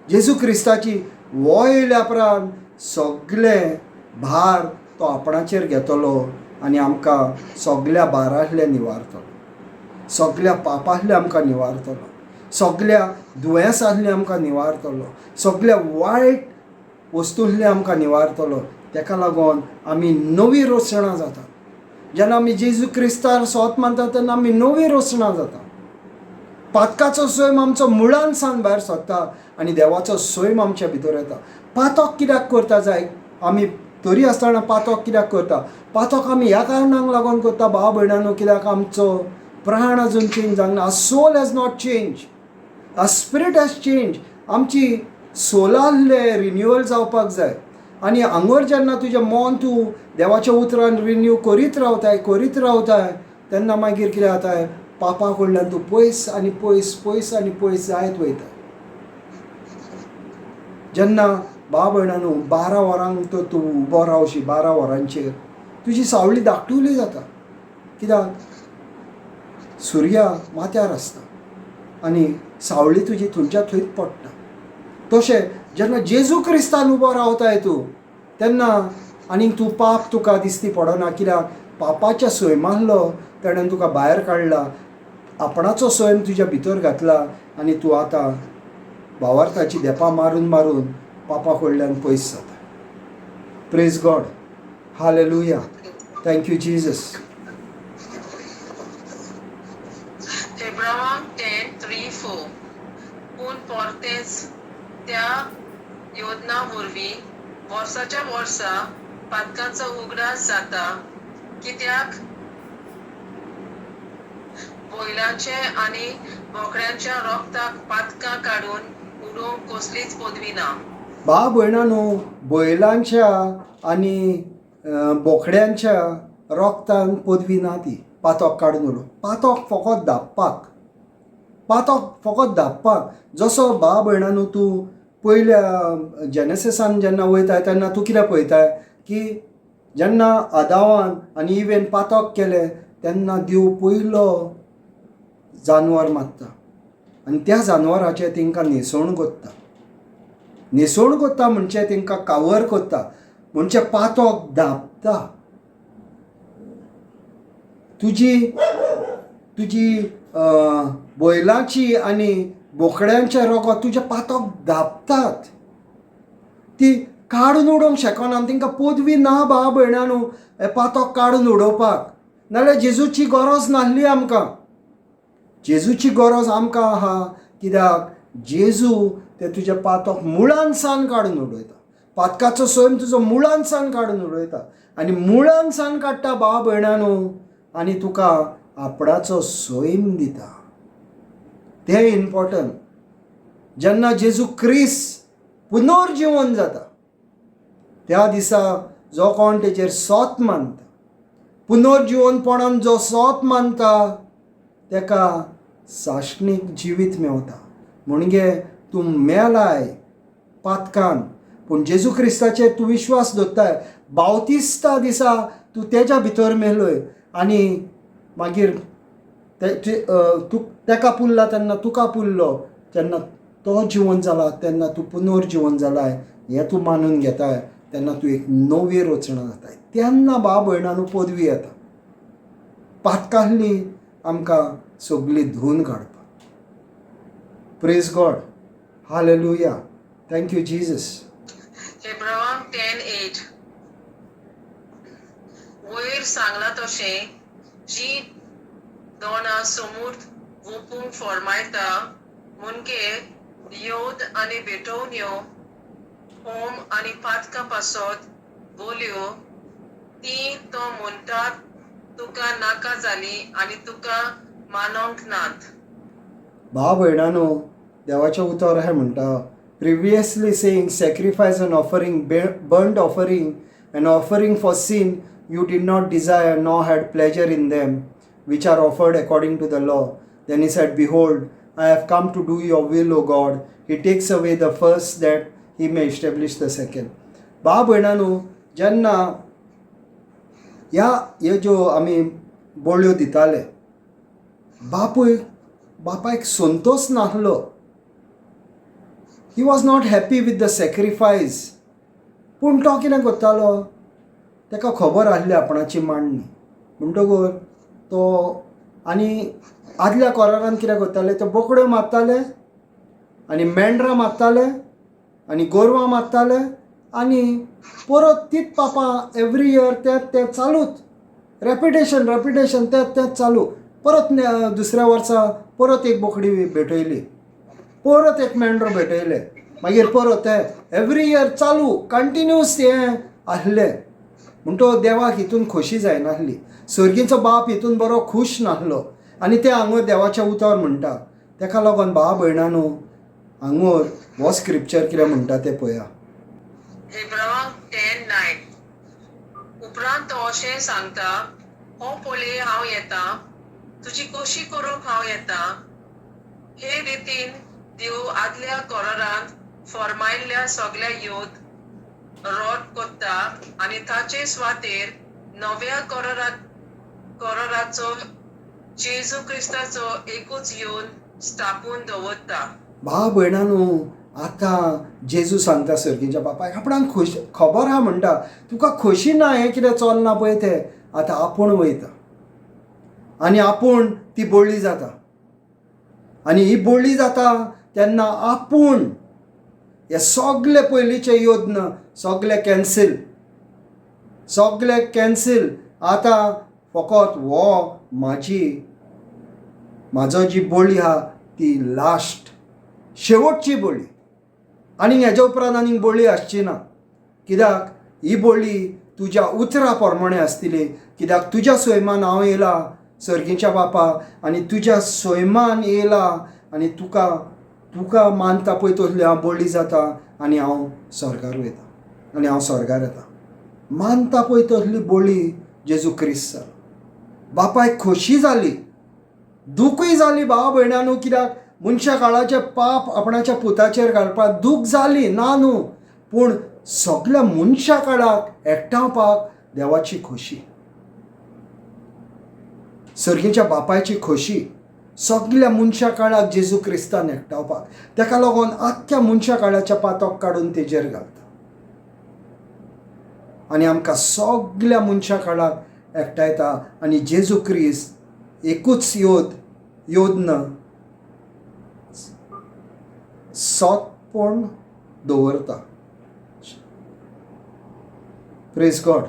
जेजू क्रिस्ताची. हो येयल्या उपरांत सगळें भार तो आपणाचेर घेतलो आनी आमकां सगळ्या भारांतलें निवारतलो, सगळ्या पापांतलें आमकां निवारतलो, सगळ्या दुयेंसांतलें आमकां निवारतलो, सगळ्या वायट वस्तूंतलें आमकां निवारतलो. ताका लागून आमी नवी रचना जाता. जेन्ना आमी जेजू क्रिस्तार सोत मानता तेन्ना आमी नवी रचना जाता. पातकाचो सैम आमचो मुळान सावन भायर सरता आनी देवाचो सैम आमच्या भितर येता. पातक कित्याक करता जाय? आमी तरी आसतना पातक कित्याक करता? पातक आमी ह्या कारणाक लागून करता भाव भयणांनो, कित्याक आमचो प्राण अजून चेंज जावंक ना. Our soul has not change, our spirit has change. आमची सोलांतले रिन्युअल जावपाक जाय. आनी हांगर जेन्ना तुजें मन तूं देवाच्या उतरान रिन्यू करीत रावताय तेन्ना मागीर कितें जाताय? पापा कडल्यान तूं पयस आनी पयस जायत वयता. जेन्ना भाव भयणांनो 12 वरांक तर तूं उबो रावशी, 12 वरांचेर तुजी सावळी धाकटुली जाता. कित्याक? सुर्या माथ्यार आसता आनी सावळी तुजी थंयच्या थंयच पडटा. तशें जेन्ना जेजू क्रिस्तान उबो रावताय तूं तेन्ना आनीक तूं पाप तुका दिसती पडना. कित्याक? पापाच्या सैमांतलो ताणें तुका भायर काडला, आपणाचो सैम तुज्या भितर घातला आनी तूं आतां भावार्थाची देपां मारून मारून पापा कडल्यान पयस जाता. Praise God. Hallelujah. Thank you Jesus. हेब्रावांक 10:3-4 पूण परतेच त्या योजना वरवीं वर्साच्या वर्सा पातकांचो उगडास जाता, कित्याक बैलांचे आनी बोकड्यांच्या रोगताक पातकां काडून उडोवंक कसलीच पदवी ना. भाव भयणांनो, बैलांच्या आनी बोकड्यांच्या रोगतान पदवी ना ती पातोक काडून उडोवंक. पातोक फकत धांपपाक. जसो भाव भयणांनो, तूं पयल्या जेनेसिसान जेन्ना वयता तेन्ना तूं कितें पळयताय की जेन्ना आदावान आनी इवेन पातोक केलें तेन्ना देव पयलो जानवर मारता आनी त्या जानवराचें तेंकां न्हेसवण कोत्ता. न्हेसवण कोत्ता म्हणजे तेंकां कावर कोत्ता, म्हणजे पातोक धांपता. तुजी बैलांची आनी बोकड्यांचे रोगो तुजे पातोक धांपतात. ती काडून उडोवंक शकना. तेंकां पदवी ना भाव भयणांनो हे पातोक काडून उडोवपाक. नाजाल्यार जेजूची गरज नासली आमकां. जेजूची गरज आमकां आहा, कित्याक जेजू ते तुजे पातोक मुळान सावन काडून उडयता. पातकाचो सैम तुजो मुळान सावन काडून उडयता आनी मुळान सावन काडटा भाव भयणांनो, आनी तुका आपणाचो सैम दिता. तें इम्पॉर्टंट. जेन्ना जेजू क्रिस्त पुनर्जीवन जाता त्या दिसा जो कोण तेचेर सोत मानता, पुनर्जीवनपणान जो सोत मानता तेका साश्णीक जिवीत मेवता. म्हणजे तूं मेलाय पातकान पूण जेजू क्रिस्ताचेर तूं विश्वास दवरताय, बावतिस्ता दिसा तूं तेज्या भितर मेलोय आनी मागीर तेका पुरला तेन्ना तुका पुरलो, तेन्ना तो जिवन जाला, तेन्ना तूं पुनर्जीवन जालाय हें तूं मानून घेताय, तेन्ना तूं एक नवी रचना जाताय. तेन्ना भाव भयणांनो पदवी येता. पातकांतली आमकां सगळी धुवन काडपाक. Praise God. Hallelujah. Thank you Jesus. हेब्रावांक 10:8 वयर सांगलां तशें जी दोनां समूर्थ ओपूंक फॉर्मायता म्हणजे योद आनी बेटोवण्यो, होम आनी पातकां पासत बोल्यो, ती तो म्हणटात तुका नाका जाली आनी तुका मानोंक नात. भाव भयणांनो, देवाचें उतर अशें म्हणटा, previously saying sacrifice and offering, burnt offering and offering for sin you did not desire nor had pleasure in them, which are offered according to the law. Then he said, Behold, I have come to do your will, O God. He takes away the first that he may establish the second. भाव भयणांनो, जेन्ना ह्यो ज्यो आमी बोळ्यो दिताले, बापायक संतोष नासलो. He was not happy with the sacrifice. पूण तो कितें करतालो, ताका खबर आसली आपणाची मांडणी म्हणटकूच तो आनी आदल्या कोरारान कितें करताले, ते बोकड्यो मारताले आनी मेंढरां मारताले आनी गोरवां मारताले आनी परत तीच पापां एवरी इयर तें चालूच. रेपिटेशन तेंच चालू. परत दुसऱ्या वर्सा परत एक बोकडी भेटयली, परत एक मेंढरो भेटयले, मागीर परत तें एवरी इयर चालू कंटिन्यूस हें आसलें. म्हणटो देवाक हितून खोशी जायनासली. सर्गीचो बाप हितून बरो खूश नासलो आनी ते हांगर देवाचें उतर म्हणटा. तेका लागून भाव भयणांनो, हांगर हो स्क्रिप्चर कितें म्हणटा तें पळया. हेब्रावांक 10:9 उपरांत तो अशें सांगता, हो पळय हांव येता, तुजी खोशी करूंक हांव येता. हे रितीन देव आदल्या कोरारांत फॉर्मायल्ल्या सगळ्या योद रॉड कोत्ता आनी ताचे स्वातेर नव्या कोराराचो जेजू क्रिस्ताचो एकूच येवन स्थापून दवरता. भाव भयणांनो, आतां जेजू सांगता सर्गीच्या बापायक, आपणाक खबर आहा म्हणटा, तुका खोशी ना हें कितें चलना पळय तें, आतां आपूण वयता आनी आपूण ती बोळ्ळी जाता. आनी ही बोळ्ळी जाता तेन्ना आपूण हे सगळे पयलींचे योद्न सगळे कॅन्सील. आतां फकत म्हाजो जी बोळी आहा ती लास्ट शेवटची बोळी. आनी हेज्या उपरांत आनीक बोळी आसची ना. कित्याक ही बोळी तुज्या उतरा प्रमाणे आसतली. कित्याक तुज्या सैमान हांव येयला सर्गीच्या बापा, आनी तुज्या सैमान येयला आनी तुका मानता पळय तसली हांव बोळी जाता आनी हांव स्वर्गार वयता आनी हांव स्वर्गार येता. मानता पळय तसली बोळी जेजू क्रिस्त जालो. बापायक खोशी जाली, दुखूय जाली भावा भयणांनो. कित्याक मनशा काळाचे पाप आपणाच्या पुताचेर घालपाक दूख जाली ना न्हू, पूण सगळ्या मनशा काळाक एकठांवपाक देवाची खोशी, सर्गीच्या बापायची खोशी सगळ्या मनशा काळाक जेजू क्रिस्तान एकठांवपाक. ताका लागून आख्ख्या मनशा काळाच्या पातोक काडून तेजेर घालता आनी आमकां सगळ्या मनशा काळाक एकठांयता. आनी जेजू क्रिस्त एकूच योद्न सोंतपण दवरता. Praise God.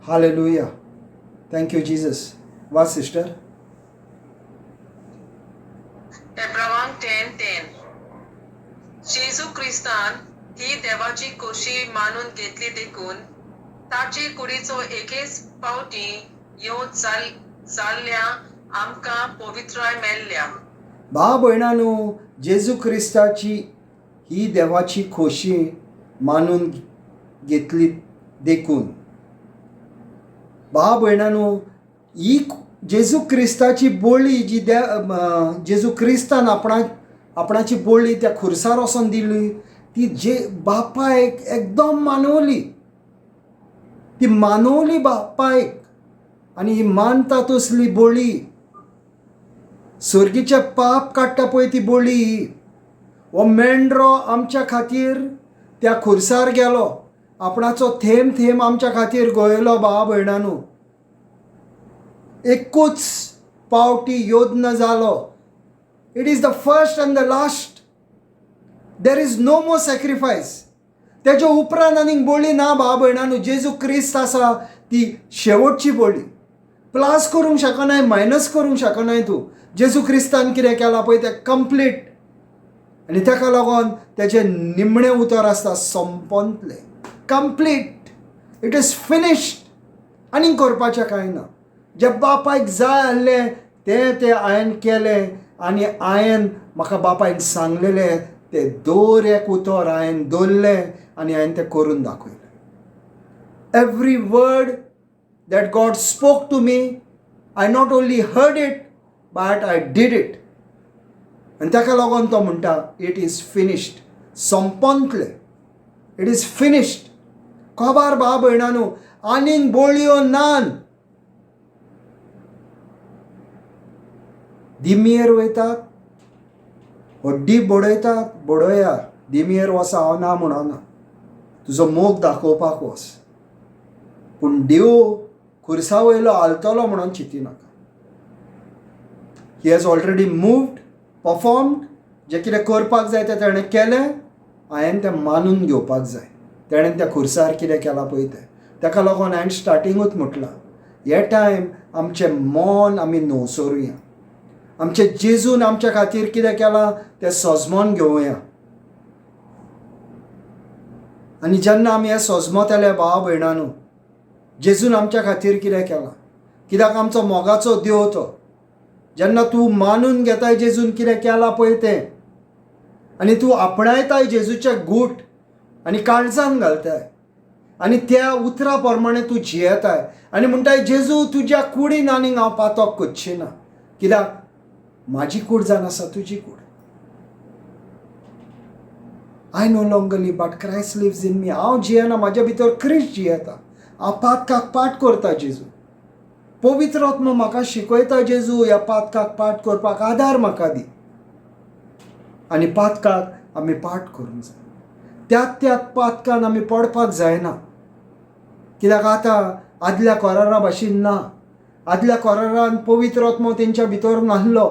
Hallelujah. Thank you Jesus. वा सिस्टर. एब्रावाम 10:10 जेजू क्रिस्तान ही देवाची खोशी मानून घेतली देखून ताचे कुडीचो एकेच पावटी येवन जाल्ल्या आमकां पवित्राय मेळ्ळ्या. भाव भयणांनो, जेजू क्रिस्ताची ही देवाची खोशी मानून घेतली देखून. भाव भयणांनो, ही जेजू क्रिस्ताची बोळी जी जेजू क्रिस्तान आपणाची बोळी त्या खुर्सार वचोन दिली, ती जे बापायक एकदम मानवली. ती मानवली बापायक. आनी ही मानता तसली बोळी, सर्गीचे पाप काडटा पळय ती बोळी, हो मेंढरो आमच्या खातीर त्या खुर्सार गेलो, आपणाचो थेंब आमच्या खातीर गोयलो. भाव भयणांनो, एकूच पावटी योद्न जालो. It is the first and the last. There is no more sacrifice. तेज्या उपरांत आनीक बोळी ना. भाव भयणांनो, जेजू क्रिस्त आसा ती शेवटची बोळी. प्लास करूंक शकनाय, मायनस करूंक शकनाय तूं. जेजू क्रिस्तान कितें केलां पळय तें कंप्लीट. आनी ताका लागून तेजें निमणें उतर आसता संपतलें, कंप्लीट. It is finished. आनीक करपाचें कांय ना. जें बापायक जाय आसलें तें हांवें केलें. आनी हांवें म्हाका बापायन सांगलेलें तें दर एक उतर हांवें दवरलें आनी हांवें तें करून दाखयलें. Every word that God spoke to me, I not only heard it, but I did it. आनी ताका लागून तो म्हणटा इट इज फिनिश्ड. संपतलें. It is finished. खबर भाव भयणांनो, आनीक बोळयो नान. दिमेर वयतात, हड्डी बडयतात, बडोया. दिमेर वसा हांव ना म्हणना, तुजो मोग दाखोवपाक वच. पूण देव खुर्सा वयलो हालतलो म्हणून चिंतिनाका. He has already moved, performed. जें कितें करपाक जाय तें ताणें केलें. हांवें तें मानून घेवपाक जाय. ताणें त्या खुर्सार कितें केलां पळय तें. ताका लागून हांवें स्टार्टिंगूच म्हटलां, हे टायम आमचें मन आमी न्हवसरुया. आमचे जेजून आमच्या खातीर कितें केलां तें सजमोन घेवया. आनी जेन्ना आमी हें सजमतले भाव भयणांनो, जेजून आमच्या खातीर कितें केलां, कित्याक आमचो मोगाचो देव तो. जेन्ना तूं मानून घेताय जेजून कितें केलां पळय तें, आनी तूं आपणायताय जेजूचे गूट आनी काळजान घालताय, आनी त्या उतरा प्रमाणे तूं जियेताय आनी म्हणटाय जेजू तुज्या कुडीन आनीक हांव पातोक कोच्ची ना. कित्याक म्हाजी कूड जावन आसा तुजी कूड. I no longer live but Christ lives in me. हांव जियेना, म्हाज्या भितर क्रिस्ट जियेता. हांव पातकाक पाठ करता जेजू. पवित्र आत्मा म्हाका शिकयता जेजू ह्या पातकाक पाठ करपाक आदार म्हाका दी. आनी पातकाक आमी पाठ करूंक जाय. त्याच पातकान आमी पडपाक जायना. कित्याक आतां आदल्या कोरारा भाशेन ना. आदल्या कोरारान पवित्र आत्मो तेंच्या भितर नासलो.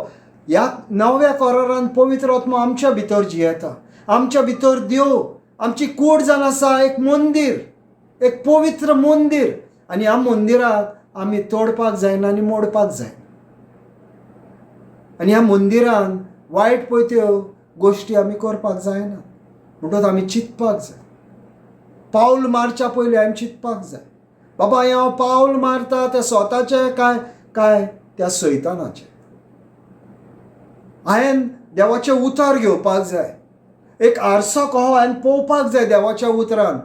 ह्या नव्या कोरारान पवित्र आत्मो आमच्या भितर जियेता. आमच्या भितर देव आमची कूड जावन आसा, एक मंदीर, एक पवित्र मंदीर. आनी ह्या मंदिराक आमी तोडपाक जायना आनी मोडपाक जायना. आनी ह्या मंदिरान वायट पळय त्यो गोश्टी आमी करपाक जायना. म्हणटच आमी चिंतपाक जाय. पावल मारच्या पयलीं आमी चिंतपाक जाय, बाबा हांव पावल मारता तें स्वताचें काय त्या सैतानाचें. हांवें देवाचें उतर घेवपाक जाय. एक आरसो कहो हांवें पळोवपाक जाय देवाच्या उतरान.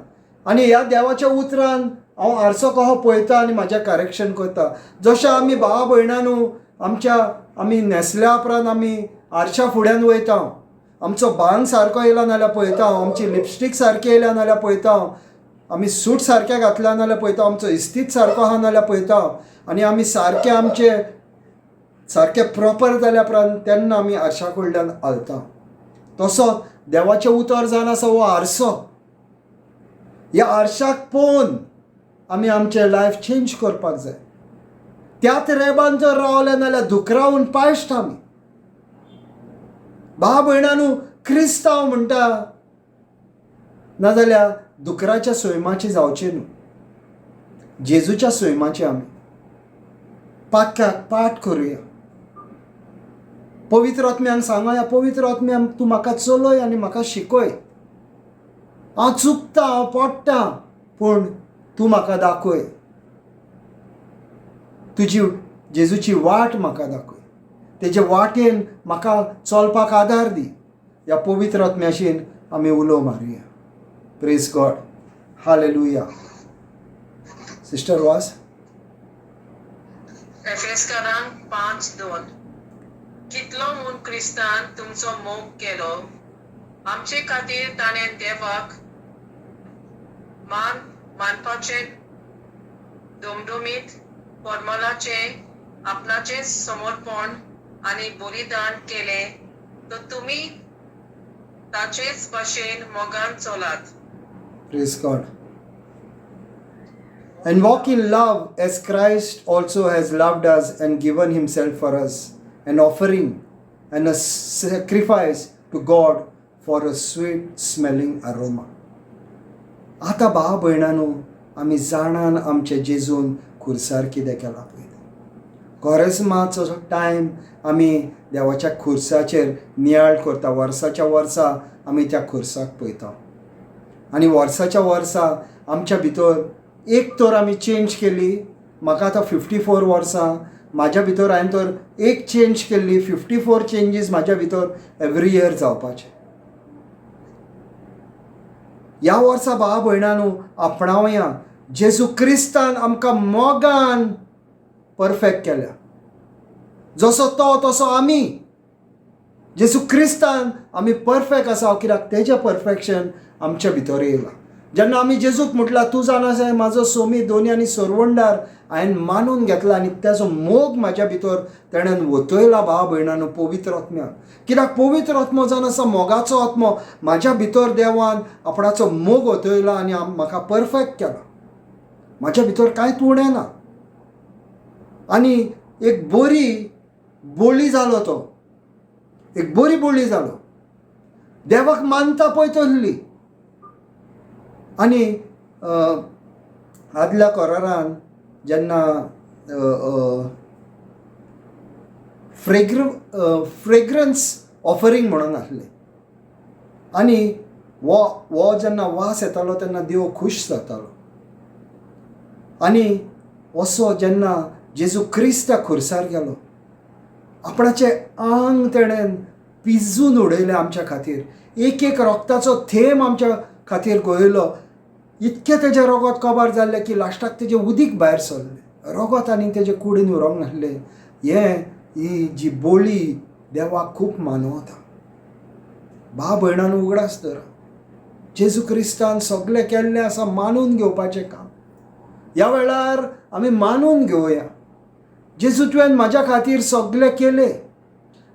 आनी ह्या देवाच्या उतरान हांव आरसो कहो पळयता आनी म्हाजें करेक्शन करता. जशें आमी भावा भयणानू आमी न्हेसल्या उपरांत आमी आरशा फुड्यान वयता. आमचो भांग सारको येयला नाल्यार पळयता हांव. आमची लिपस्टीक सारकी येयल्या नाल्यार पळयता हांव. आमी सूट सारकें घातल्या नाल्यार पळयता. आमचो इस्तीत सारको आहा नाल्यार पळयता. आनी आमी सारके प्रॉपर जाल्या उपरांत तेन्ना आमी आरशा कडल्यान हालता. तसोच देवाचें उतर जावन आसा हो आरसो. ह्या आरशाक पळोवन आमी आमचें लायफ चेंज करपाक जाय. त्याच रेबान जर रावले नाल्यार दुकरावून पायश्ट आमी. भाव भयणानू क्रिस्तांव म्हणटा नाजाल्यार दुकराच्या सैमाची जावचें न्हू. जेजूच्या सैमाची आमी पाठ करुया. पवित्र आत्म्याक सांगया, पवित्र आत्म्याक तूं म्हाका चलय आनी म्हाका शिकय. हांव चुकता, हांव पडटा, पूण तूं म्हाका दाखय. तुजी जेजूची वाट म्हाका दाखय. तेजे वाटेन म्हाका चलपाक आदार दी. ह्या पवित्र आत्म्याशीन आमी उलो मारुया. Praise God. हालेलुया. सिस्टर वास. एफेसकारांक 5:2 कितलो म्हूण क्रिस्तान तुमचो मोग केलो. आमचे खातीर ताणें देवाक मानपाचे दोमदोमीत फॉर्मुलाचे आपणाचे समर्पण आनी बलिदान केले, तर तुमी ताचेच भाशेन मोगान चलात. Praise God. And walk in love as Christ also has loved us and given himself for us, an offering and a sacrifice to God for a sweet smelling aroma. आता भाव भयणांनो, आमी जाणान आमचे जेजून खुर्सार कितें केलां पळय. कोरेस्माचो टायम आमी देवाच्या खुर्साचेर नियाळ करता. वर्साच्या वर्सा आमी त्या खुर्साक पळयता. आनी वर्साच्या वर्सा आमच्या भितर एक तर आमी चेंज केली. म्हाका आतां 54 वर्सां. म्हाज्या भितर हांवें तर एक चेंज केल्ली. 54 चेंजीस म्हाज्या भितर एवरी इयर जावपाचे. ह्या वर्सा भावा भयणांनो आपणावया. जेजू क्रिस्तान आमकां मोगान परफेक्ट केल्या. जसो तो तसो आमी. जेजू क्रिस्तान आमी परफेक्ट आसा. कित्याक तेजें परफेक्शन आमच्या भितर येयलां. जेन्ना आमी जेजूक म्हटलां तूं जाणा म्हाजो सोमी दोनी आनी सरवंडार हांवें मानून घेतला आनी तेजो मोग म्हाज्या भितर तेणेन वतयला भाव भयणांनो पवित्र आत्म्याक. कित्याक पवित्र आत्मो जावन आसा मोगाचो आत्मो. म्हाज्या भितर देवान आपणाचो मोग वतयला आनी म्हाका परफेक्ट केला. म्हाज्या भितर कांयच उणें ना. आनी एक बरी बोळी जालो तो. एक बरी बोळी जालो. देवाक मानता पळय तसली. आनी आदल्या कोरारान जेन्ना फ्रेग्रन्स ऑफरींग म्हणून आसलें आनी वो जेन्ना वास येतालो तेन्ना देव खूश जातालो. आनी असो जेन्ना जेजू क्रिस्त खुर्सार गेलो आपणाचें आंग तेणेन पिजून उडयलें आमच्या खातीर. एक एक रोगताचो थेंब आमच्या खातीर गोयलो. इतकें तेजें रगत कबार जाल्लें की लास्टाक तेजें उदीक भायर सरलें. रगत आनी तेजे कुडीन उरोंक नासलें. ही जी बोळी देवाक खूब मानवता. भाव भयणांनो उगडास तर जेजू क्रिस्तान सगळें केल्लें आसा मानून घेवपाचें काम. ह्या वेळार आमी मानून घेवया. जेजू तुवें म्हाज्या खातीर सगळें केलें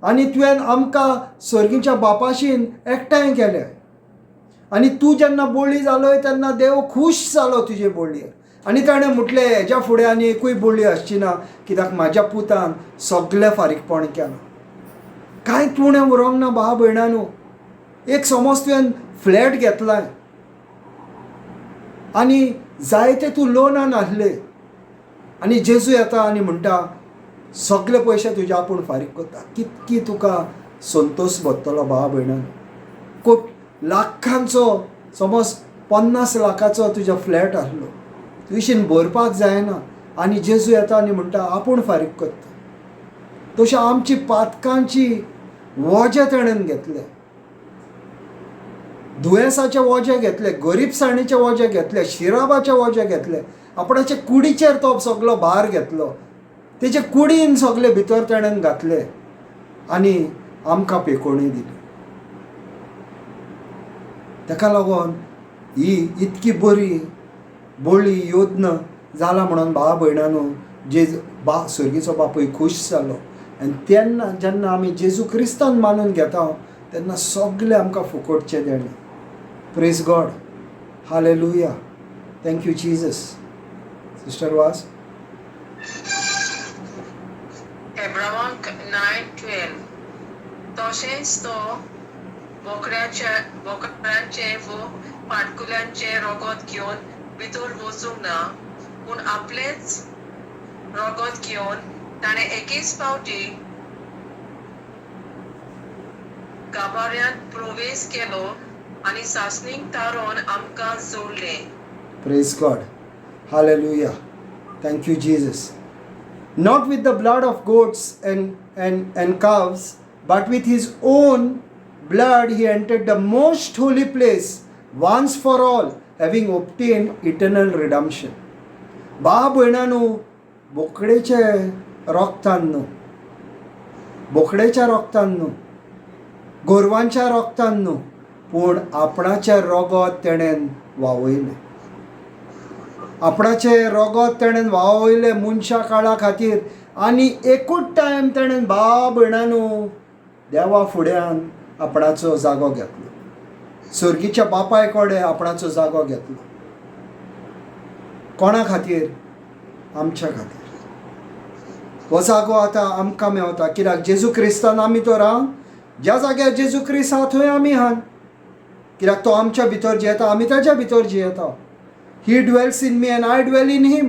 आनी तुवें आमकां सर्गीच्या बापाशीन एकठांय केलें. आनी तूं जेन्ना बोळी जालोय तेन्ना देव खूश जालो तुजे बोळयेर. आनी ताणें म्हटलें हेज्या फुडें आनी एकूय बोळी आसची ना, कित्याक म्हाज्या पुतान सगळें फारीकपण केलां. कांयच उणें उरोंक ना भाव भयणांनो. एक समज तुवें फ्लॅट घेतलाय आनी जायते तूं लोनान आसले आनी जेजू येता आनी म्हणटा सगळे पयशे तुजे आपूण फारीक करता. कितकी तुका संतोश भोगतलो भाव भयणांनो. लाखांचो समज 50 लाखाचो तुजो फ्लॅट आसलो, तुवें भरपाक जायना आनी जेजू येता आनी म्हणटा आपूण फारीक करता. तशें आमची पातकांची वजें ताणें घेतलें, दुयेंसाचें वजें घेतलें, गरीबसाणीचें वजें घेतलें, शिराबाचें वजें घेतलें, आपणाचे कुडीचेर तो सगळो भार घेतलो, तेजे कुडीन सगळे भितर ताणें घातलें आनी आमकां पेकोवणी दिली. ताका लागून ही इतकी बरी बोळी योजना जाला म्हणून भाव भयणांनो सर्गीचो बापूय खूश जालो. आनी तेन्ना जेन्ना आमी जेजू क्रिस्तान मानून घेता तेन्ना सगळें आमकां फुकटचें देणें. Praise God. Hallelujah. Thank you Jesus. Sister वास. हेब्रावांक 9:12 तशेंच तो बोकड्यांचे वो पाटकुल्यांचे रगत घेवन भितर वचूंक ना, पूण आपलेच रगत घेवन ताणें एकेच फावटी गाभाऱ्यांत प्रवेश केलो आनी सासणीक तारोवन आमकां जोडलें. Praise God. Hallelujah. Thank you, Jesus. Not with the blood of goats and calves, but with his own blood he entered the most holy place once for all, having obtained eternal redemption. भाव भयणांनो, बोकडेच्या रगतान न्हू, गोरवांच्या रगतान न्हू, पूण आपणाचें रगत तेणें व्हांवयलें. आपणाचें रगत तेणें व्हांवयलें मनशा काळा खातीर. आनी एकूच टायम तेणें भाव भयणांनो देवा फुड्यान आपणाचो जागो घेतलो. सर्गीच्या बापाय कडेन आपणाचो जागो घेतलो. कोणा खातीर? आमच्या खातीर. हो जागो आतां आमकां मेवता. कित्याक जेजू क्रिस्तान आमी तर आहा, ज्या जाग्यार जेजू क्रिस्त आहा थंय आमी आहात. कित्याक तो आमच्या भितर जियेता, आमी ताच्या भितर जियेता. He dwells in me and I dwell in him.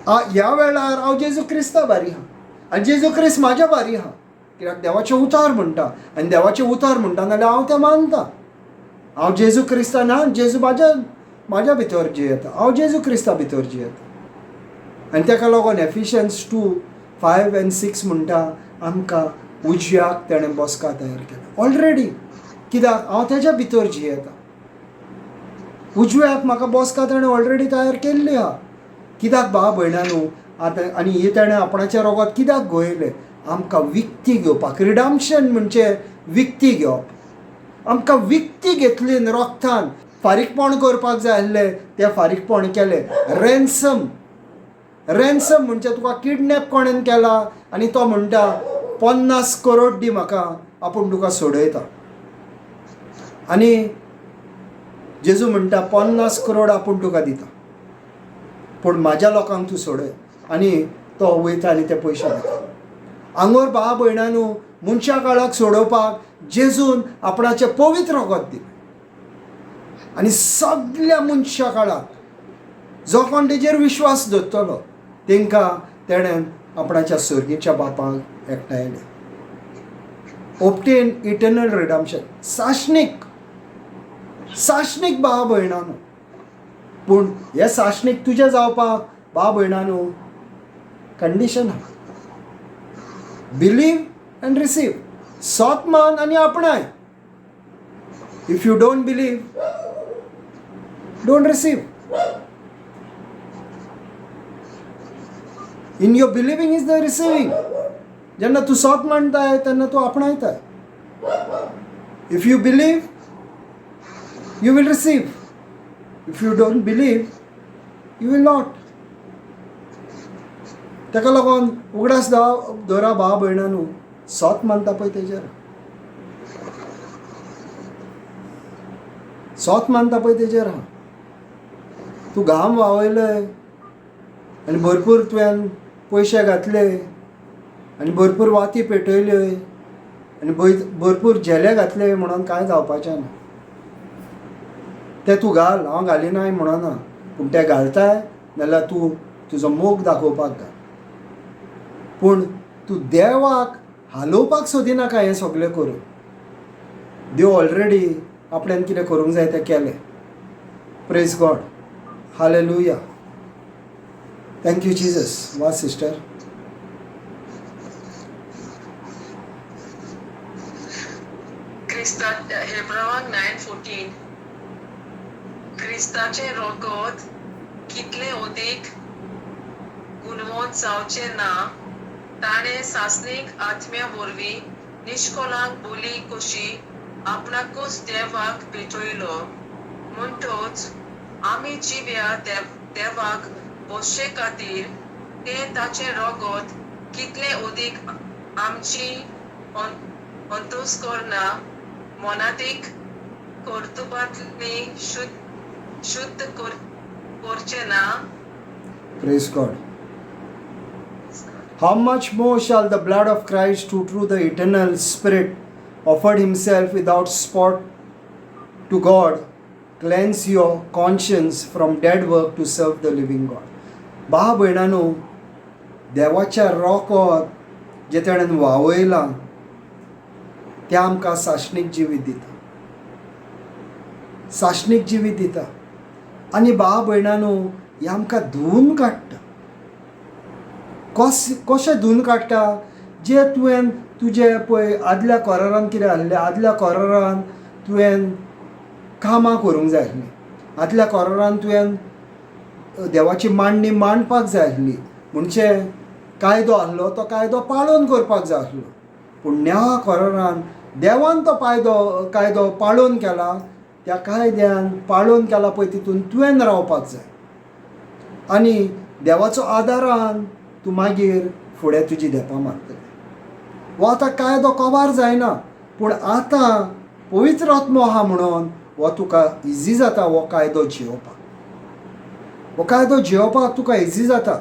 ह्या वेळार हांव जेजू क्रिस्ता बारी आहा आनी जेजू क्रिस्त म्हाज्या बारी आहा. कित्याक देवाचें उतार म्हणटा आनी देवाचें उतार म्हणटा नाल्यार हांव तें मानता. हांव जेजू क्रिस्तान आहा, जेजू म्हाज्या भितर जियेता, हांव जेजू क्रिस्ता भितर जियेता. आनी ताका लागून एफिशियन्स 2:5-6 म्हणटा आमकां उजव्याक तेणें बसका तयार केला ऑलरेडी. कित्याक हांव तेज्या भितर जियेता. उजव्याक म्हाका बसका ताणें ऑलरेडी तयार केल्ली आहा. कित्याक भाव भयणांनो आतां आनी ही ताणें आपणाचें रगत कित्याक गोयलें? आमकां विकती घेवपाक. रिडम्पशन म्हणजे विकती घेवप. आमकां विकती घेतली रगतान. फारीकपण करपाक जाय आसलें तें फारीकपण केलें. रॅन्सम म्हणजे तुका किडनॅप कोणें केला आनी तो म्हणटा 50 करोड दी म्हाका, आपूण तुका सोडयता. आनी जेजू म्हणटा 50 करोड आपूण तुका दिता, पूण म्हाज्या लोकांक तूं सोडय. आनी तो वयता आनी ते पयशे दिता. आंगोर भाव भयणांनो, मनशा काळाक सोडोवपाक जेजून आपणाचें पवित्र रगत दिलें. आनी सगळ्या मनशा काळाक जो कोण तेजेर विश्वास दवरतलो तांकां तेणें आपणाच्या सर्गीच्या बापाक एकठांयलें. Obtain eternal redemption. साश्णीक भाव भयणांनो. पूण हे साश्णीक तुजें जावपाक भाव भयणांनो कंडिशन आहा. Believe and receive. सोत मान आनी आपणाय. If you don't believe, don't receive. In your believing is the receiving. जेन्ना तूं सोत मानताय तेन्ना तूं आपणायताय. If you believe, you will receive. If you don't believe, you will not. ताका लागून उगडास दवरा भाव भयणांनो. सोत मानता पळय तेजेर, सोत मानता पळय तेजेर आहा. तूं घाम व्हांवयलय आनी भरपूर तुवें पयशे घातले आनी भरपूर वाती पेटयल्यो आनी भरपूर झेले घातले म्हणून कांय जावपाचें ना. तें तूं घाल, हांव घालिनाय म्हणना, पूण तें घालताय नाल्यार तूं तुजो मोग दाखोवपाक घाल. पूण तूं देवाक हालोवपाक सोदिनाका हें सगळें करून. देव ऑलरेडी आपल्यान कितें करूंक जाय तें केलें. Praise God. Hallelujah. Thank you Jesus. वा सिस्टर. हेब्रावांक 9:14 क्रिस्ताचे रोगोत कितले ओदीक गुणवंत जावचे ना ताणें सासणीक आत्म्या वरवीं निश्कोलांक बोली कशी आपणाकूच देवाक भेटयलो. म्हणटोच आमी जिव्या देवाक बोशे खातीर तें ताचें रोगोत कितले ओदीक आमची अंतस्करणां मोनादीक कर्तुबांतली शुद्ध करचे ना. Praise God. How much more shall the blood of Christ, who through the eternal Spirit offered himself without spot to God, cleanse your conscience from dead work to serve the living God. भाव भयणांनो, देवाच्या रोगोत जे ताणें व्हांवयलां तें आमकां साश्णीक जिवीत दिता. साश्णीक जिवीत दिता. आनी भाव भयणांनो, हें आमकां धुवन काडटा. कशें धुवन काडटा? जे तुवें तुजें पळय आदल्या कोरारान कितें आसलें, आदल्या कोरारान तुवें कामां करूंक जाय आसलीं. आदल्या कोरारान तुवें देवाची मांडणी मांडपाक जाय आसली. म्हणजे कायदो आसलो तो कायदो पाळून करपाक जाय आसलो. पूण नव्या कोरारान देवान तो कायदो पाळून केला. त्या कायद्यान पाळून केला पळय तितून तुवें रावपाक जाय. आनी देवाचो आदारान तूं मागीर फुडें तुजी देपां मारतलें. वो आतां कायदो कवर जायना, पूण आतां पवित्र आत्मो आहा म्हणून वो तुका इजी जाता वो कायदो जियोवपाक. वो कायदो जियोवपाक तुका इजी जाता.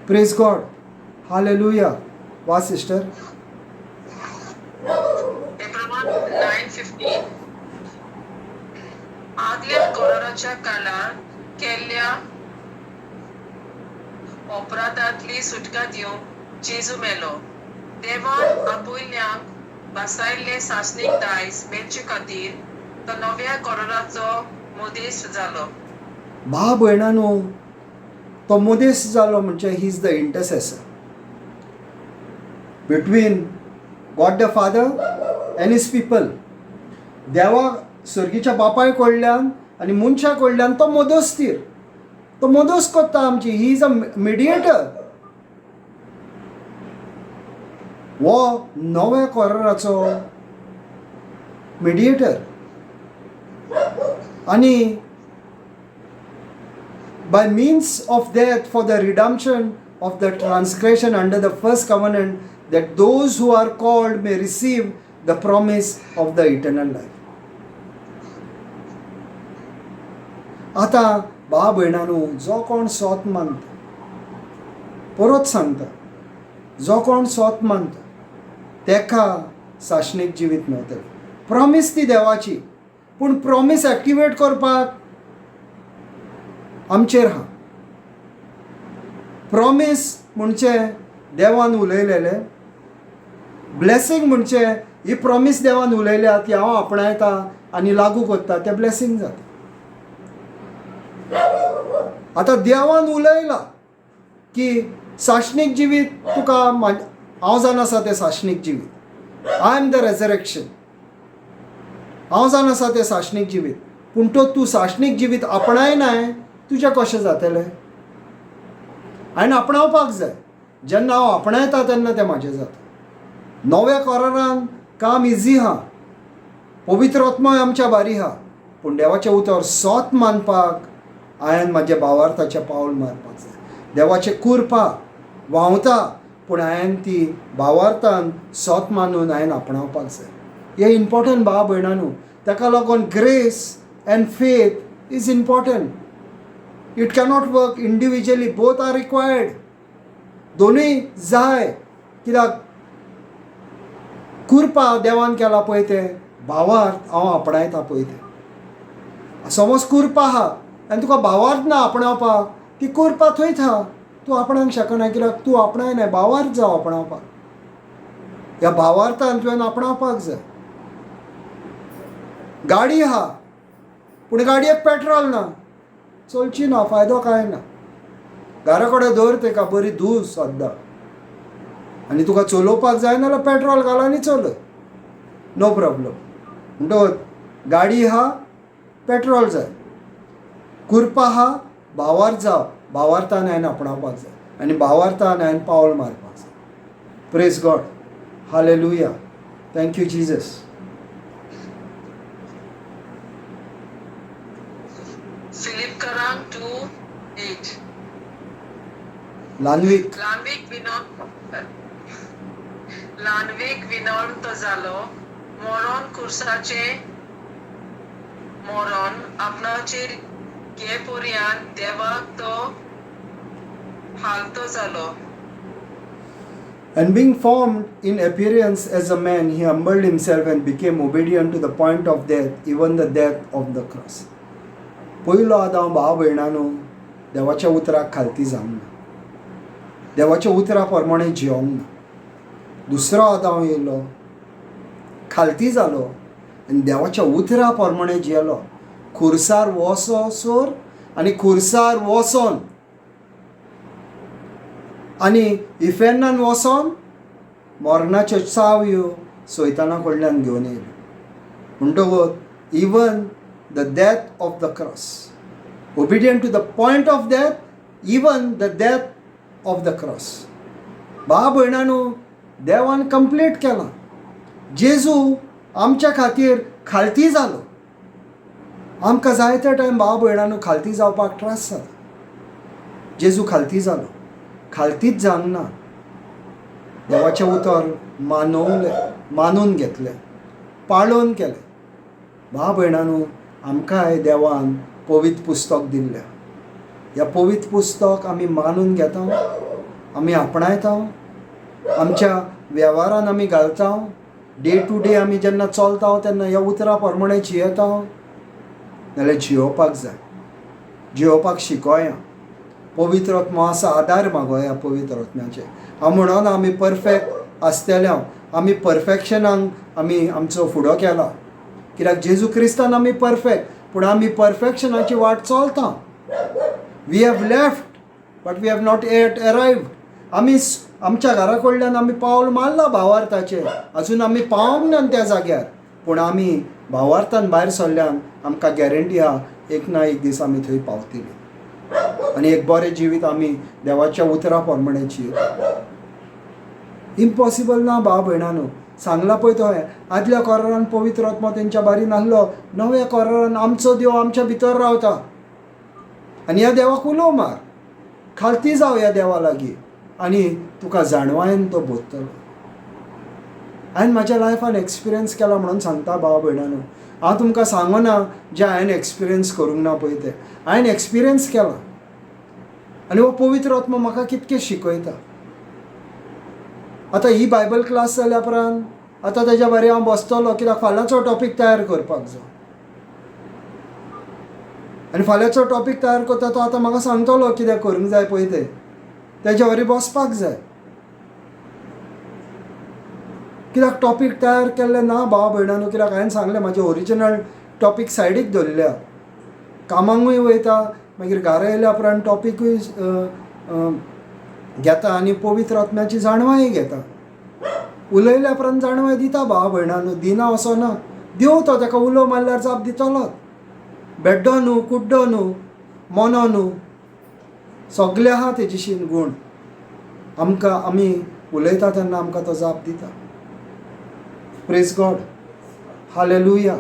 Praise God. हालेलुया. वा सिस्टर. हेब्रावांक 9:15 आदल्या कोराराच्या काळार केल्ल्या अपराधांतली सुटका दिवंक जेजू मेलो. देवान आपुल्यांक बसायल्ले सासणीक दायज मेलचे खातीर तो नव्या कोराराचो मोदेस जालो. भाव भयणांनो, तो मोदेस जालो म्हणजे he is the intercessor between God the Father and his people. देवा सर्गीच्या बापाय कडल्यान आनी मनशा कडल्यान तो मोदोस्तीर. तो मोदोस करता आमची. He is a mediator. वो नव्या कोराराचो मिडिएटर. आनी by means of death for the redemption of the transgression under the first covenant, that those who are called may receive the promise of the eternal life. आता भाव भयणांनो, जो कोण सोत मानता, परत सांगता, जो कोण सोत मानता तेका साश्णीक जिवीत मेळटलें. प्रॉमिस ती देवाची, पूण प्रॉमिस एक्टिवेट करपाक आमचेर आहा. प्रॉमिस म्हणजे देवान उलयलेलें. ब्लेसींग म्हणजे ही प्रॉमिस देवान उलयल्या ती हांव आपणायता आनी लागू करता, तें ब्लेसींग जाता. आतां देवान उलयला की साश्णीक जिवीत तुका हांव जावन आसा तें साश्णीक जिवीत. I am the resurrection. हांव जावन आसा तें साश्णीक जिवीत. पूण तो तूं साश्णीक जिवीत आपणायनाय तुजें कशें जातलें? हांवें आपणावपाक जाय. जेन्ना हांव आपणायता तेन्ना तें म्हाजें जाता. नव्या कोरारान काम इजी आहा. पवित्र आत्मोय आमच्या बारी आहा. पूण देवाचें उतर सोत मानपाक हांवें म्हाजें भावार्थाचें पावल मारपाक जाय. देवाचें कुरपा व्हांवता, पूण हांवें ती भावार्थान सोत मानून हांवें आपणावपाक जाय. हें इम्पॉर्टंट भाव भयणांनो. ताका लागून grace and faith is important. It cannot work individually. Both are required. दोनूय जाय. कित्याक कुरपा देवान केला पळय ते भावार्थ हांव आपणायता पळय ते. समज कुरपा आहा आनी तुका भावार्थ ना आपणावपाक, ती कुरपा थंयच आहा. तूं आपणावंक शकना. कित्याक तूं आपणायनाय. भावार्थ जावं आपणावपाक. ह्या भावार्थान तुवें आपणावपाक जाय. गाडी आहा पूण गाडयेक पेट्रोल ना, चलची ना, फायदो कांय ना. घरा कडेन दवर तेका बरी धूव सद्दां. आनी तुका चलोवपाक जाय नाल्यार पेट्रोल घाल आनी चलय. No problem. म्हणटकच गाडी आहा, पेट्रोल जाय. कुरपा आहा, भावार्थ जाव. भावार्थान हांवें आपणावपाक जाय. आनी भावार्थान हांवें पावल मारपाक जाय. Praise God. Hallelujah. Thank you Jesus. फिलिपकरांक 2:8. लानवीक लानवीक विनवंत जालो. मरण खुर्साचे मरण आपणाचेर घे पर्यान देवाक तो हालतो जालो. And being formed in appearance as a man, he humbled himself and became obedient to the point of death, even the death of the cross. पयलो आदाम भाव भयणांनो देवाच्या उतराक खालती जावंक ना. देवाच्या उतरा प्रमाणे जिवंक ना. दुसरो आदाम येयलो, खालती जालो आनी देवाच्या उतरा प्रमाणे जियेलो. खुर्सार वसोर आनी खुर्सार वचोन आनी इफेन्नान वचोन मरणाच्यो चावयो सैताना कडल्यान घेवन येयल्यो. म्हणटकच even the death of the cross, obedient to the point of death, even the death of the cross. भाव भयणांनो देवान कंप्लीट केलां. जेजू आमच्या खातीर खालती जालो. आमकां जायते टायम भाव भयणांनो खालती जावपाक त्रास जाला. जेजू खालती जालो. खालतीच जावंक ना. देवाचें उतर मानून घेतलें, पाळोवन केलें. भाव भयणांनो आमकांय देवान पवित्र पुस्तक दिल्लें. ह्या पवित्र पुस्तक आमी मानून घेता, आमी आपणायता, आमच्या वेव्हारान आमी घालता. डे टू डे आमी जेन्ना चलता तेन्ना ह्या उतरा प्रमाणे जियेता. नाल्यार जियोवपाक जाय. जियोवपाक शिकोया. पवित्र आत्मा आसा आदार मागोया पवित्र आत्म्याचे. हांव म्हणोना आमी परफेक्ट आसतल्या आमी परफेक्शनाक आमी आमचो फुडो केला. कित्याक जेजू क्रिस्तान आमी परफेक्ट, पूण आमी परफेक्शनाची वाट चलता. We have left but we have not yet arrived. आमी आमच्या घरा कडल्यान आमी पावल मारला भावार्थाचे, अजून आमी पावंक ना त्या जाग्यार. पूण आमी भावार्थान भायर सरल्यान आमकां गॅरंटी आहा एक ना एक दीस आमी थंय पावतली. आनी एक बरें जिवीत आमी देवाच्या उतरा प्रमाणे जियेता. इम्पॉसिबल ना भाव भयणांनो. सांगला पळय तो आदल्या कोरारान पवित्र आत्मा तेंच्या बारीन आहलो. नव्या कोरारान आमचो देव आमच्या भितर रावता. आनी ह्या देवाक उलो मार. खालती जाव ह्या देवा लागीं आनी तुका जाणवायेन तो बोधतलो. हांवें म्हाज्या लायफान एक्सपिरियन्स केला म्हणून सांगता भाव भयणांनो. हांव तुमकां सांगना जे हांवें एक्सपिरियन्स करूंक ना पळय ते. हांवें एक्सपिरियन्स केला आनी हो पवित्र आत्मा म्हाका कितकें शिकयता. आतां ही बायबल क्लास जाल्या उपरांत आतां तेज्या भायर हांव बसतलो, कित्याक फाल्यांचो टॉपीक तयार करपाक जाय. आनी फाल्यांचो टॉपीक तयार करता तो आतां म्हाका सांगतलो कितें करूंक जाय पळय ते. तेज्या वरी बसपाक जाय. कित्याक टॉपीक तयार केल्ले ना भाव भयणांनो. कित्याक हांवें सांगलें म्हाजे ओरिजिनल टॉपीक सायडीक दवरल्या. कामांकूय वयता, मागीर घरा येयल्या उपरांत टॉपिकूय घेता आनी पवित्र आत्म्याची जाणवाय घेता. उलयल्या उपरांत जाणवाय दिता भाव भयणांनो. दिना असो ना. देव तो ताका उलो मारल्यार जाप दितलोच. बेड्डो न्हू, कुड्डो न्हू, मोनो न्हू, सगळे आहा तेजीशीन गूण. आमकां आमी उलयता तेन्ना आमकां तो जाप दिता. Praise God. Hallelujah.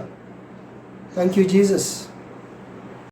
Thank you Jesus.